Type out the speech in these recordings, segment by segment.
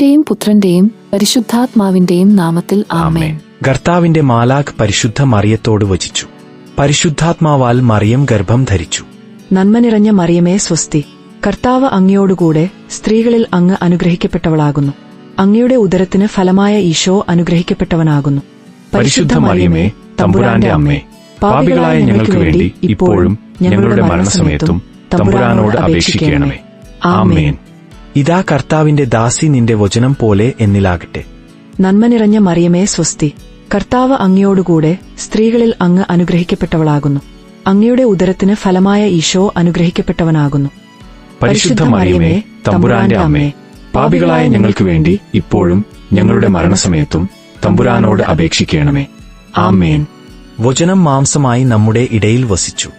പിതാവിന്റെയും പുത്രന്റെയും പരിശുദ്ധാത്മാവിന്റെയും നാമത്തിൽ ആമേൻ. കർത്താവിന്റെ മാലാഖ് പരിശുദ്ധ മറിയത്തോട് വചിച്ചു. പരിശുദ്ധാത്മാവാൽ മറിയം ഗർഭം ധരിച്ചു. നന്മ നിറഞ്ഞ മറിയമേ സ്വസ്തി, കർത്താവ് അങ്ങയോടുകൂടെ സ്ത്രീകളിൽ അങ്ങ് അനുഗ്രഹിക്കപ്പെട്ടവളാകുന്നു. അങ്ങയുടെ ഉദരത്തിന് ഫലമായ ഈശോ അനുഗ്രഹിക്കപ്പെട്ടവനാകുന്നു. പരിശുദ്ധ മറിയമേ, തമ്പുരാന്റെ അമ്മേ, പാപികളായ ഞങ്ങൾക്ക് വേണ്ടി ഇപ്പോഴും ഞങ്ങളുടെ മരണസമയത്തും തമ്പുരാനോട് അപേക്ഷിക്കണമേ. ആമേൻ. ഇതാ കർത്താവിന്റെ ദാസി, നിന്റെ വചനം പോലെ എന്നിലാകട്ടെ. നന്മ നിറഞ്ഞ മറിയമേ സ്വസ്തി, കർത്താവ് അങ്ങയോടുകൂടെ സ്ത്രീകളിൽ അങ്ങ് അനുഗ്രഹിക്കപ്പെട്ടവളാകുന്നു. അങ്ങയുടെ ഉദരത്തിന് ഫലമായ ഈശോ അനുഗ്രഹിക്കപ്പെട്ടവനാകുന്നു. പരിശുദ്ധ മറിയമേ, തമ്പുരാന്റെ അമ്മേ, പാപികളായ ഞങ്ങൾക്ക് വേണ്ടി ഇപ്പോഴും ഞങ്ങളുടെ മരണസമയത്തും തമ്പുരാനോട് അപേക്ഷിക്കണമേ. ആമേൻ. വചനം മാംസമായി നമ്മുടെ ഇടയിൽ വസിച്ചു.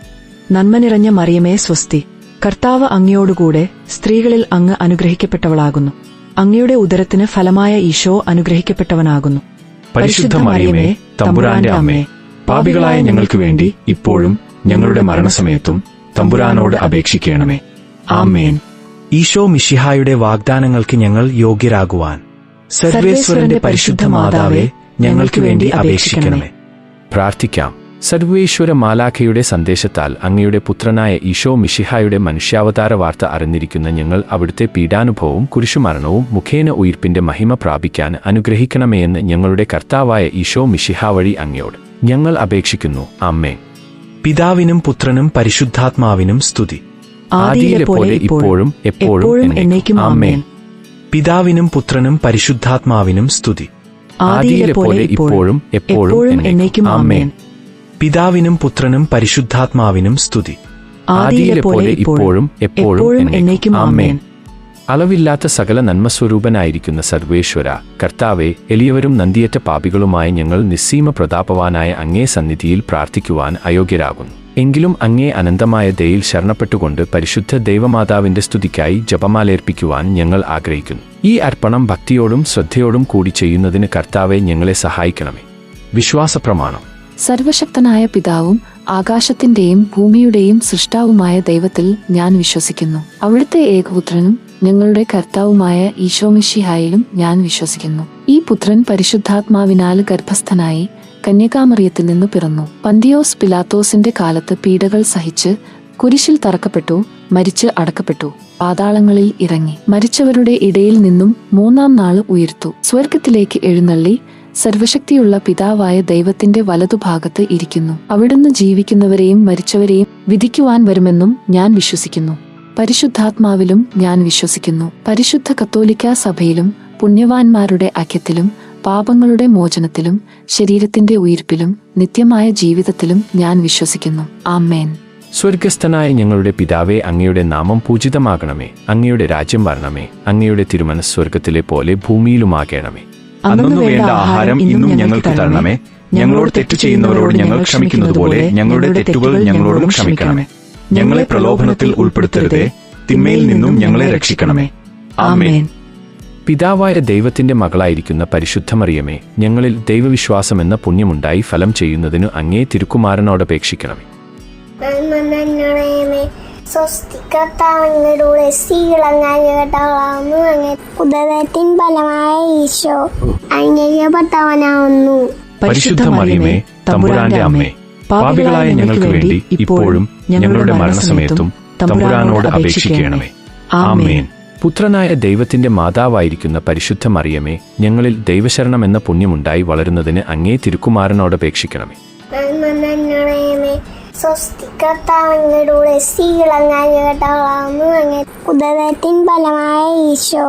നന്മ നിറഞ്ഞ മറിയമേ സ്വസ്തി, കർത്താവ് അങ്ങയോടുകൂടെ സ്ത്രീകളിൽ അങ്ങ് അനുഗ്രഹിക്കപ്പെട്ടവളാകുന്നു. അങ്ങയുടെ ഉദരത്തിന് ഫലമായ ഈശോ അനുഗ്രഹിക്കപ്പെട്ടവനാകുന്നു. പരിശുദ്ധ മറിയമേ, തമ്പുരാന്റെ അമ്മേ, പാപികളായ ഞങ്ങൾക്ക് വേണ്ടി ഇപ്പോഴും ഞങ്ങളുടെ മരണസമയത്തും തമ്പുരാനോട് അപേക്ഷിക്കണമേ. ആമേൻ. ഈശോ മിശിഹായുടെ വാഗ്ദാനങ്ങൾക്ക് ഞങ്ങൾ യോഗ്യരാകുവാൻ സർവേശ്വരന്റെ പരിശുദ്ധ മാതാവേ, ഞങ്ങൾക്ക് വേണ്ടി അപേക്ഷിക്കണമേ. പ്രാർത്ഥിക്കാം. സർവേശ്വര മാലാഖയുടെ സന്ദേശത്താൽ അങ്ങയുടെ പുത്രനായ ഈശോ മിശിഹായുടെ മനുഷ്യാവതാര വാർത്ത അറിഞ്ഞിരിക്കുന്ന ഞങ്ങൾ അവിടുത്തെ പീഡാനുഭവവും കുരിശുമരണവും മുഖേന ഉയിർപ്പിന്റെ മഹിമ പ്രാപിക്കാൻ അനുഗ്രഹിക്കണമേയെന്ന് ഞങ്ങളുടെ കർത്താവായ ഈശോ മിശിഹ വഴി അങ്ങയോട് ഞങ്ങൾ അപേക്ഷിക്കുന്നു. ആമേൻ. പിതാവിനും പുത്രനും പരിശുദ്ധാത്മാവിനും സ്തുതി. ആദിയിലെ പോലെ ഇപ്പോഴും എപ്പോഴും എന്നേക്കും ആമേൻ. പിതാവിനും പുത്രനും പരിശുദ്ധാത്മാവിനും സ്തുതി. ആദിയിലെ പോലെ ഇപ്പോഴും എപ്പോഴും എന്നേക്കും ആമേൻ. പിതാവിനും പുത്രനും പരിശുദ്ധാത്മാവിനും സ്തുതി. ആദിയിലെ പോലെ ഇപ്പോഴും എപ്പോഴും എന്നേക്കും ആമേൻ. അളവില്ലാത്ത സകല നന്മസ്വരൂപനായിരിക്കുന്ന സർവേശ്വര കർത്താവെ, എളിയവരും നന്ദിയേറ്റ പാപികളുമായ ഞങ്ങൾ നിസ്സീമ പ്രതാപവാനായ അങ്ങേ സന്നിധിയിൽ പ്രാർത്ഥിക്കുവാൻ അയോഗ്യരാകുന്നു. എങ്കിലും അങ്ങേ അനന്തമായ ദയയിൽ ശരണപ്പെട്ടുകൊണ്ട് പരിശുദ്ധ ദൈവമാതാവിന്റെ സ്തുതിക്കായി ജപമാലേർപ്പിക്കുവാൻ ഞങ്ങൾ ആഗ്രഹിക്കുന്നു. ഈ അർപ്പണം ഭക്തിയോടും ശ്രദ്ധയോടും കൂടി ചെയ്യുന്നതിന് കർത്താവെ ഞങ്ങളെ സഹായിക്കണമേ. വിശ്വാസപ്രമാണം. സർവശക്തനായ പിതാവും ആകാശത്തിന്റെയും ഭൂമിയുടെയും സൃഷ്ടാവുമായ ദൈവത്തിൽ ഞാൻ വിശ്വസിക്കുന്നു. അവിടുത്തെ ഏകപുത്രനും ഞങ്ങളുടെ കർത്താവുമായ ഈശോ മിശിഹായിലും ഞാൻ വിശ്വസിക്കുന്നു. ഈ പുത്രൻ പരിശുദ്ധാത്മാവിനാൽ ഗർഭസ്ഥനായി കന്യകാമറിയത്തിൽ നിന്ന് പിറന്നു. പന്തിയോസ് പിലാത്തോസിന്റെ കാലത്ത് പീഡകൾ സഹിച്ച് കുരിശിൽ തറക്കപ്പെട്ടു, മരിച്ച് അടക്കപ്പെട്ടു, പാതാളങ്ങളിൽ ഇറങ്ങി, മരിച്ചവരുടെ ഇടയിൽ നിന്നും മൂന്നാം നാൾ ഉയർത്തു, സ്വർഗത്തിലേക്ക് എഴുന്നള്ളി സർവശക്തിയുള്ള പിതാവായ ദൈവത്തിന്റെ വലതുഭാഗത്ത് ഇരിക്കുന്നു. അവിടുന്ന് ജീവിക്കുന്നവരെയും മരിച്ചവരെയും വിധിക്കുവാൻ വരുമെന്നും ഞാൻ വിശ്വസിക്കുന്നു. പരിശുദ്ധാത്മാവിലും ഞാൻ വിശ്വസിക്കുന്നു. പരിശുദ്ധ കത്തോലിക്കാ സഭയിലും പുണ്യവാന്മാരുടെ ഐക്യത്തിലും പാപങ്ങളുടെ മോചനത്തിലും ശരീരത്തിന്റെ ഉയിർപ്പിലും നിത്യമായ ജീവിതത്തിലും ഞാൻ വിശ്വസിക്കുന്നു. ആമേൻ. സ്വർഗസ്ഥനായ ഞങ്ങളുടെ പിതാവേ, അങ്ങയുടെ നാമം പൂജിതമാകണമേ. അങ്ങയുടെ രാജ്യം വരണമേ. അങ്ങയുടെ തിരുമനസ് സ്വർഗത്തിലെ പോലെ ഭൂമിയിലുമാകണമേ. അന്നു വേണ്ട ആഹാരം ഇന്നും ഞങ്ങൾക്ക് തരണമേ. ഞങ്ങളോട് തെറ്റു ചെയ്യുന്നവരോട് ഞങ്ങൾ ക്ഷമിക്കുന്നതുപോലെ ഞങ്ങളുടെ തെറ്റുകൾ ഞങ്ങളോടും ക്ഷമിക്കണമേ. ഞങ്ങളെ പ്രലോഭനത്തിൽ ഉൾപ്പെടുത്തരുതേ, തിന്മയിൽ നിന്നും ഞങ്ങളെ രക്ഷിക്കണമേ. ആമേൻ. പിതാവായ ദൈവത്തിന്റെ മകളായിരിക്കുന്ന പരിശുദ്ധ മറിയമേ, ഞങ്ങളിൽ ദൈവവിശ്വാസമെന്ന പുണ്യമുണ്ടായി ഫലം ചെയ്യുന്നതിനു അങ്ങേ തിരുക്കുമാരനോടപേക്ഷിക്കണമേ. സ്വസ്തികർത്താവിനോട് സ്ത്രീകളങ്ങാകട്ടവളാവുന്നു. അങ്ങ് ഉദരത്തിൻ ഫലമായ ഈശോ അനുഗ്രഹിക്കപ്പെട്ടവനാവുന്നു. പരിശുദ്ധ മറിയമേ, തമ്പുരാന്റെ അമ്മേ, പാപികളായ ഞങ്ങൾക്ക് വേണ്ടി ഇപ്പോഴും ഞങ്ങളുടെ മരണസമയത്തും തമ്പുരാനോട് അപേക്ഷിക്കണമേ. ആമേൻ. പുത്രനായ ദൈവത്തിന്റെ മാതാവായിരിക്കുന്ന പരിശുദ്ധ മറിയമേ, ഞങ്ങളിൽ ദൈവശരണം എന്ന പുണ്യമുണ്ടായി വളരുന്നതിന് അങ്ങേ തിരുക്കുമാരനോടപേക്ഷിക്കണമേ. സ്വസ്തികർത്താവിനോട് സ്ത്രീകളങ്ങാകട്ടവളാവുന്നു. അങ്ങ് ഉദരത്തിൻ ഫലമായ ഈശോ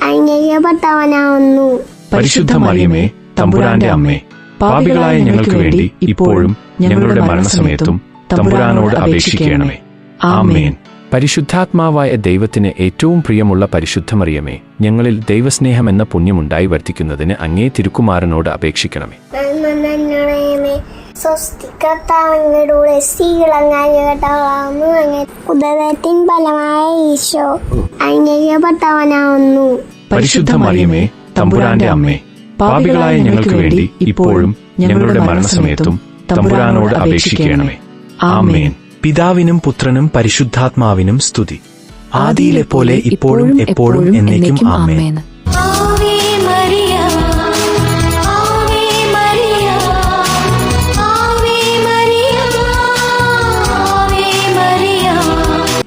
അനുഗ്രഹിക്കപ്പെട്ടവനാവുന്നു. പരിശുദ്ധ മറിയമേ, തമ്പുരാന്റെ അമ്മേ, പാപികളായ ഞങ്ങൾക്ക് വേണ്ടി ഇപ്പോഴും ഞങ്ങളുടെ മരണസമയത്തും തമ്പുരാനോട് അപേക്ഷിക്കണമേ. ആമേൻ. പരിശുദ്ധാത്മാവായ ദൈവത്തിന് ഏറ്റവും പ്രിയമുള്ള പരിശുദ്ധ മറിയമേ, ഞങ്ങളിൽ ദൈവസ്നേഹമെന്ന പുണ്യമുണ്ടായി വർദ്ധിക്കുന്നതിന് അങ്ങേ തിരുക്കുമാരനോട് അപേക്ഷിക്കണമേ. സ്വസ്തികർത്താവിനോട് സ്ത്രീകളങ്ങാകട്ടവളാവുന്നു. അങ്ങ് ഉദരത്തിൻ ഫലമായ ഈശോ അനുഗ്രഹിക്കപ്പെട്ടവനാവുന്നു. പരിശുദ്ധ മറിയമേ, തമ്പുരാന്റെ അമ്മേ, പാപികളായ ഞങ്ങൾക്ക് വേണ്ടി ഇപ്പോഴും ഞങ്ങളുടെ മരണസമയത്തും തമ്പുരാനോട് അപേക്ഷിക്കണമേ. ആമേൻ. പിതാവിനും പുത്രനും പരിശുദ്ധാത്മാവിനും സ്തുതി. ആദിയിലെ പോലെ ഇപ്പോഴും എപ്പോഴും എന്നേക്കും ആമേൻ.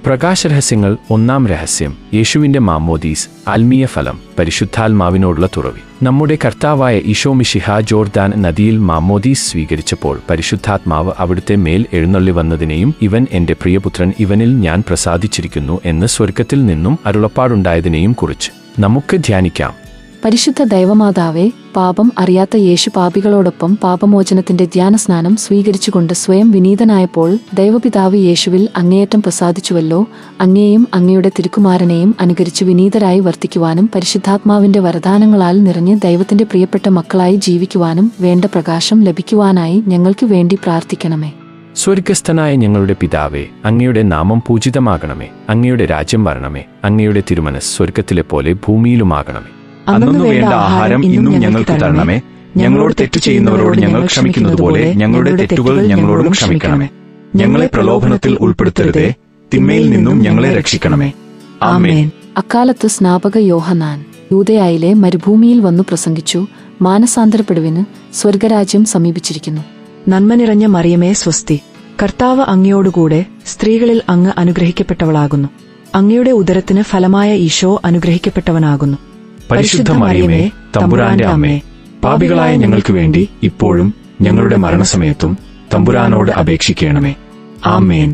പ്രകാശരഹസ്യങ്ങൾ. 1-ാം രഹസ്യം, യേശുവിന്റെ മാമ്മോദീസ്. ആത്മീയ ഫലം, പരിശുദ്ധാത്മാവിനോടുള്ള തുറവി. നമ്മുടെ കർത്താവായ ഈശോ മിശിഹ ജോർദാൻ നദിയിൽ മാമ്മോദീസ് സ്വീകരിച്ചപ്പോൾ പരിശുദ്ധാത്മാവ് അവിടുത്തെ മേൽ എഴുന്നള്ളി വന്നതിനെയും ഇവൻ എന്റെ പ്രിയപുത്രൻ, ഇവനിൽ ഞാൻ പ്രസാദിച്ചിരിക്കുന്നു എന്ന് സ്വർഗത്തിൽ നിന്നും അരുളപ്പാടുണ്ടായതിനെയും കുറിച്ച് നമുക്ക് ധ്യാനിക്കാം. പരിശുദ്ധ ദൈവമാതാവേ, പാപം അറിയാത്ത യേശു പാപികളോടൊപ്പം പാപമോചനത്തിന്റെ ധ്യാനസ്നാനം സ്വീകരിച്ചുകൊണ്ട് സ്വയം വിനീതനായപ്പോൾ ദൈവപിതാവ് യേശുവിൽ അങ്ങേയറ്റം പ്രസാദിച്ചുവല്ലോ. അങ്ങയെയും അങ്ങയുടെ തിരുക്കുമാരനെയും അനുകരിച്ച് വിനീതരായി വർത്തിക്കുവാനും പരിശുദ്ധാത്മാവിന്റെ വരദാനങ്ങളാൽ നിറഞ്ഞ് ദൈവത്തിന്റെ പ്രിയപ്പെട്ട മക്കളായി ജീവിക്കുവാനും വേണ്ട പ്രകാശം ലഭിക്കുവാനായി ഞങ്ങൾക്ക് വേണ്ടി പ്രാർത്ഥിക്കണമേ. സ്വർഗസ്ഥനായ ഞങ്ങളുടെ പിതാവേ, അങ്ങയുടെ നാമം പൂജിതമാകണമേ. അങ്ങയുടെ രാജ്യം വരണമേ. അങ്ങയുടെ തിരുമനസ് സ്വർഗത്തിലെ പോലെ ഭൂമിയിലുമാകണമേ. അന്നു വേണ്ട ആഹാരം ഇന്നും ഞങ്ങൾക്ക് തരണമേ. ഞങ്ങളോട് തെറ്റു ചെയ്യുന്നവരോട് ഞങ്ങൾ ക്ഷമിക്കുന്നതുപോലെ ഞങ്ങളുടെ തെറ്റുകൾ ഞങ്ങളോടും ക്ഷമിക്കണമേ. ഞങ്ങളെ പ്രലോഭനത്തിൽ ഉൾപ്പെടുത്തരുതേ, തിന്മയിൽ നിന്നും ഞങ്ങളെ രക്ഷിക്കണമേ. ആമേൻ. അക്കാലത്ത് സ്നാപക യോഹന്നാൻ യൂദയായിലെ മരുഭൂമിയിൽ വന്നു പ്രസംഗിച്ചു, മാനസാന്തരപ്പെടുവിന്, സ്വർഗരാജ്യം സമീപിച്ചിരിക്കുന്നു. നന്മ നിറഞ്ഞ മറിയമേ സ്വസ്തി, കർത്താവ് അങ്ങയോടുകൂടെ സ്ത്രീകളിൽ അങ്ങ് അനുഗ്രഹിക്കപ്പെട്ടവളാകുന്നു. അങ്ങയുടെ ഉദരത്തിന് ഫലമായ ഈശോ അനുഗ്രഹിക്കപ്പെട്ടവനാകുന്നു. പരിശുദ്ധ മറിയമേ, തമ്പുരാന്റെ അമ്മേ, പാപികളായ ഞങ്ങൾക്ക് വേണ്ടി ഇപ്പോഴും ഞങ്ങളുടെ മരണസമയത്തും തമ്പുരാനോട് അപേക്ഷിക്കണമേ. ആമേൻ.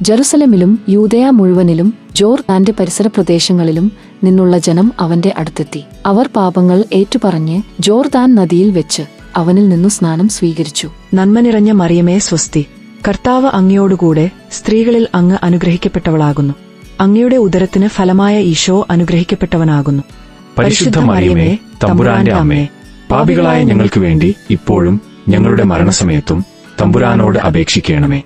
ജെറുസലമിലും യൂദയ മുഴുവനിലും ജോർദാന്റെ പരിസര പ്രദേശങ്ങളിലും നിന്നുള്ള ജനം അവന്റെ അടുത്തെത്തി. അവർ പാപങ്ങൾ ഏറ്റുപറഞ്ഞ് ജോർദാൻ നദിയിൽ വെച്ച് അവനിൽ നിന്നു സ്നാനം സ്വീകരിച്ചു. നന്മ നിറഞ്ഞ മറിയമേ സ്വസ്തി, കർത്താവ് അങ്ങയോടുകൂടെ സ്ത്രീകളിൽ അങ്ങ് അനുഗ്രഹിക്കപ്പെട്ടവളാകുന്നു. അങ്ങയുടെ ഉദരത്തിന് ഫലമായ ഈശോ അനുഗ്രഹിക്കപ്പെട്ടവനാകുന്നു. പരിശുദ്ധ മറിയമേ, തമ്പുരാന്റെ അമ്മേ, പാപികളായ ഞങ്ങൾക്ക് വേണ്ടി ഇപ്പോഴും ഞങ്ങളുടെ മരണസമയത്തും തമ്പുരാനോട് അപേക്ഷിക്കണമേ.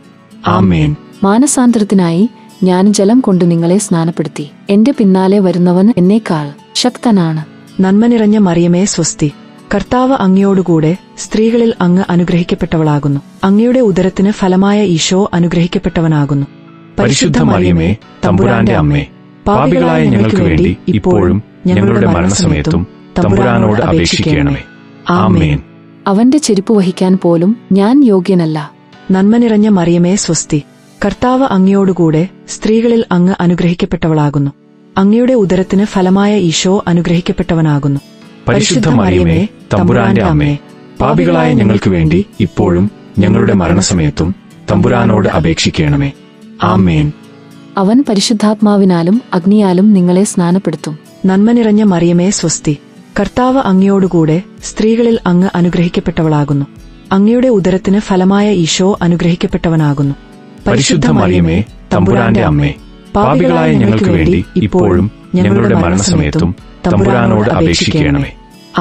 ആമേൻ. മാനസാന്തരത്തിനായി ഞാൻ ജലം കൊണ്ട് നിങ്ങളെ സ്നാനപ്പെടുത്തി. എന്റെ പിന്നാലെ വരുന്നവൻ എന്നേക്കാൾ ശക്തനാണ്. നന്മ നിറഞ്ഞ മറിയമേ സ്വസ്തി, കർത്താവ് അങ്ങയോടുകൂടെ സ്ത്രീകളിൽ അങ്ങ് അനുഗ്രഹിക്കപ്പെട്ടവളാകുന്നു. അങ്ങയുടെ ഉദരത്തിന് ഫലമായ ഈശോ അനുഗ്രഹിക്കപ്പെട്ടവനാകുന്നു. പരിശുദ്ധ മറിയമേ, തമ്പുരാന്റെ അമ്മേ, പാപികളായ ഞങ്ങൾക്ക് വേണ്ടി ഇപ്പോഴും ഞങ്ങളുടെ മരണസമയത്തും തമ്പുരാനോട് അപേക്ഷിക്കണമേ. ആമേൻ. അവന്റെ ചെരുപ്പ് വഹിക്കാൻ പോലും ഞാൻ യോഗ്യനല്ല. നന്മ നിറഞ്ഞ മറിയമേ സ്വസ്തി, കർത്താവ് അങ്ങയോടുകൂടെ സ്ത്രീകളിൽ അങ്ങ് അനുഗ്രഹിക്കപ്പെട്ടവളാകുന്നു. അങ്ങയുടെ ഉദരത്തിന് ഫലമായ ഈശോ അനുഗ്രഹിക്കപ്പെട്ടവനാകുന്നു. പരിശുദ്ധ മറിയമേ, തമ്പുരാന്റെ അമ്മേ, പാപികളായ ഞങ്ങൾക്ക് വേണ്ടി ഇപ്പോഴും ഞങ്ങളുടെ മരണസമയത്തും തമ്പുരാനോട് അപേക്ഷിക്കണമേ. ആമേൻ. അവൻ പരിശുദ്ധാത്മാവിനാലും അഗ്നിയാലും നിങ്ങളെ സ്നാനപ്പെടുത്തും. നന്മ നിറഞ്ഞ മറിയമേ സ്വസ്തി, കർത്താവ് അങ്ങയോടുകൂടെ സ്ത്രീകളിൽ അങ്ങ് അനുഗ്രഹിക്കപ്പെട്ടവളാകുന്നു. അങ്ങയുടെ ഉദരത്തിന് ഫലമായ ഈശോ അനുഗ്രഹിക്കപ്പെട്ടവനാകുന്നു. പരിശുദ്ധ മറിയമേ, തമ്പുരാന്റെ അമ്മേ, പാപികളായ ഞങ്ങൾക്ക് വേണ്ടി ഇപ്പോഴും ഞങ്ങളുടെ മരണസമയത്തും തമ്പുരാനോട് അപേക്ഷിക്കണമേ.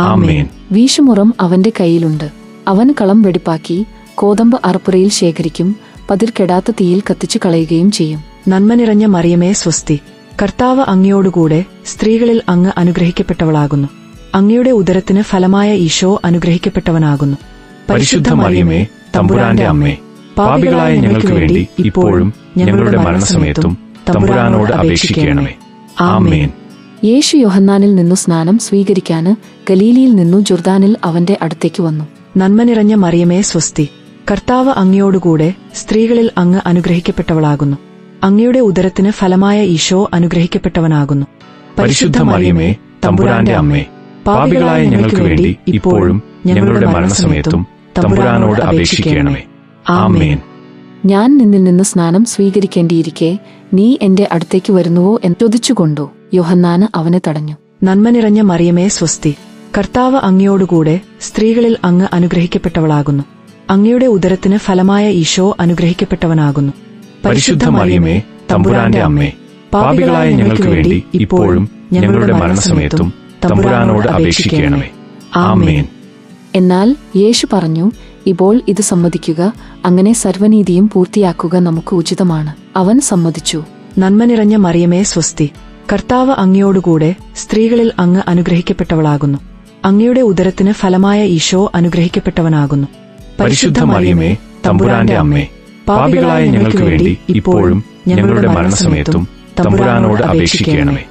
ആമേൻ. വീശുമുറം അവന്റെ കയ്യിലുണ്ട്. അവൻ കളം വെടിപ്പാക്കി കോതമ്പ് അറപ്പുരയിൽ ശേഖരിക്കും, പതിർക്കെടാത്ത തീയിൽ കത്തിച്ചു കളയുകയും ചെയ്യും. നന്മ നിറഞ്ഞ മറിയമേ സ്വസ്തി, കർത്താവ് അങ്ങയോടുകൂടെ സ്ത്രീകളിൽ അങ്ങ് അനുഗ്രഹിക്കപ്പെട്ടവളാകുന്നു. അങ്ങയുടെ ഉദരത്തിന് ഫലമായ ഈശോ അനുഗ്രഹിക്കപ്പെട്ടവനാകുന്നു. പരിശുദ്ധ മറിയമേ, തമ്പുരാന്റെ അമ്മേ, പാപികളായ ഞങ്ങൾക്ക് വേണ്ടി ഇപ്പോഴും ഞങ്ങളുടെ മരണസമയത്തും തമ്പുരാനോട് അപേക്ഷിക്കണമേ. ആമേൻ. യേശു യോഹന്നാനിൽ നിന്നു സ്നാനം സ്വീകരിക്കാന് ഗലീലിയിൽ നിന്നു ജോർദാനിൽ അവന്റെ അടുത്തേക്ക് വന്നു. നന്മ നിറഞ്ഞ മറിയമേ സ്വസ്തി, കർത്താവ് അങ്ങയോടുകൂടെ സ്ത്രീകളിൽ അങ്ങ് അനുഗ്രഹിക്കപ്പെട്ടവളാകുന്നു. അങ്ങയുടെ ഉദരത്തിന് ഫലമായ ഈശോ അനുഗ്രഹിക്കപ്പെട്ടവനാകുന്നു. പരിശുദ്ധ മറിയമേ, തമ്പുരാന്റെ അമ്മേ, പാപികളായ ഞങ്ങൾക്ക് വേണ്ടി ഇപ്പോഴും ഞങ്ങളുടെ മരണസമയത്തും തമ്പുരാനോട് അപേക്ഷിക്കണമേ. ആമേൻ. ഞാൻ നിന്നിൽ നിന്ന് സ്നാനം സ്വീകരിക്കേണ്ടിയിരിക്കെ നീ എന്റെ അടുത്തേക്ക് വരുന്നുവോ എന്ന് ചോദിച്ചുകൊണ്ടു യോഹന്നാന് അവനെ തടഞ്ഞു. നന്മ നിറഞ്ഞ മറിയമേ സ്വസ്തി, കർത്താവ് അങ്ങയോടുകൂടെ സ്ത്രീകളിൽ അങ്ങ് അനുഗ്രഹിക്കപ്പെട്ടവളാകുന്നു. അങ്ങയുടെ ഉദരത്തിന് ഫലമായ ഈശോ അനുഗ്രഹിക്കപ്പെട്ടവനാകുന്നു. പരിശുദ്ധ മറിയമേ, തമ്പുരാന്റെ അമ്മേ, പാപികളായ ഞങ്ങൾക്ക് വേണ്ടി ഇപ്പോഴും ഞങ്ങളുടെ മരണസമയത്തും തമ്പുരാനോട് അപേക്ഷിക്കണമേ. ആമേൻ. എന്നാൽ യേശു പറഞ്ഞു, ഇപ്പോൾ ഇത് സമ്മതിക്കുക, അങ്ങനെ സർവ്വനീതിയും പൂർത്തിയാക്കുക നമുക്ക് ഉചിതമാണ്. അവൻ സമ്മതിച്ചു. നന്മ നിറഞ്ഞ മറിയമേ സ്വസ്തി, കർത്താവ് അങ്ങയോടുകൂടെ സ്ത്രീകളിൽ അങ്ങ് അനുഗ്രഹിക്കപ്പെട്ടവളാകുന്നു. അങ്ങയുടെ ഉദരത്തിന് ഫലമായ ഈശോ അനുഗ്രഹിക്കപ്പെട്ടവനാകുന്നു. പരിശുദ്ധ മറിയമേ, തമ്പുരാന്റെ അമ്മേ, പാപികളായ ഞങ്ങൾക്ക് വേണ്ടി ഇപ്പോഴും ഞങ്ങളുടെ മരണസമയത്തും തമ്പുരാനോട് അപേക്ഷിക്കണമേ.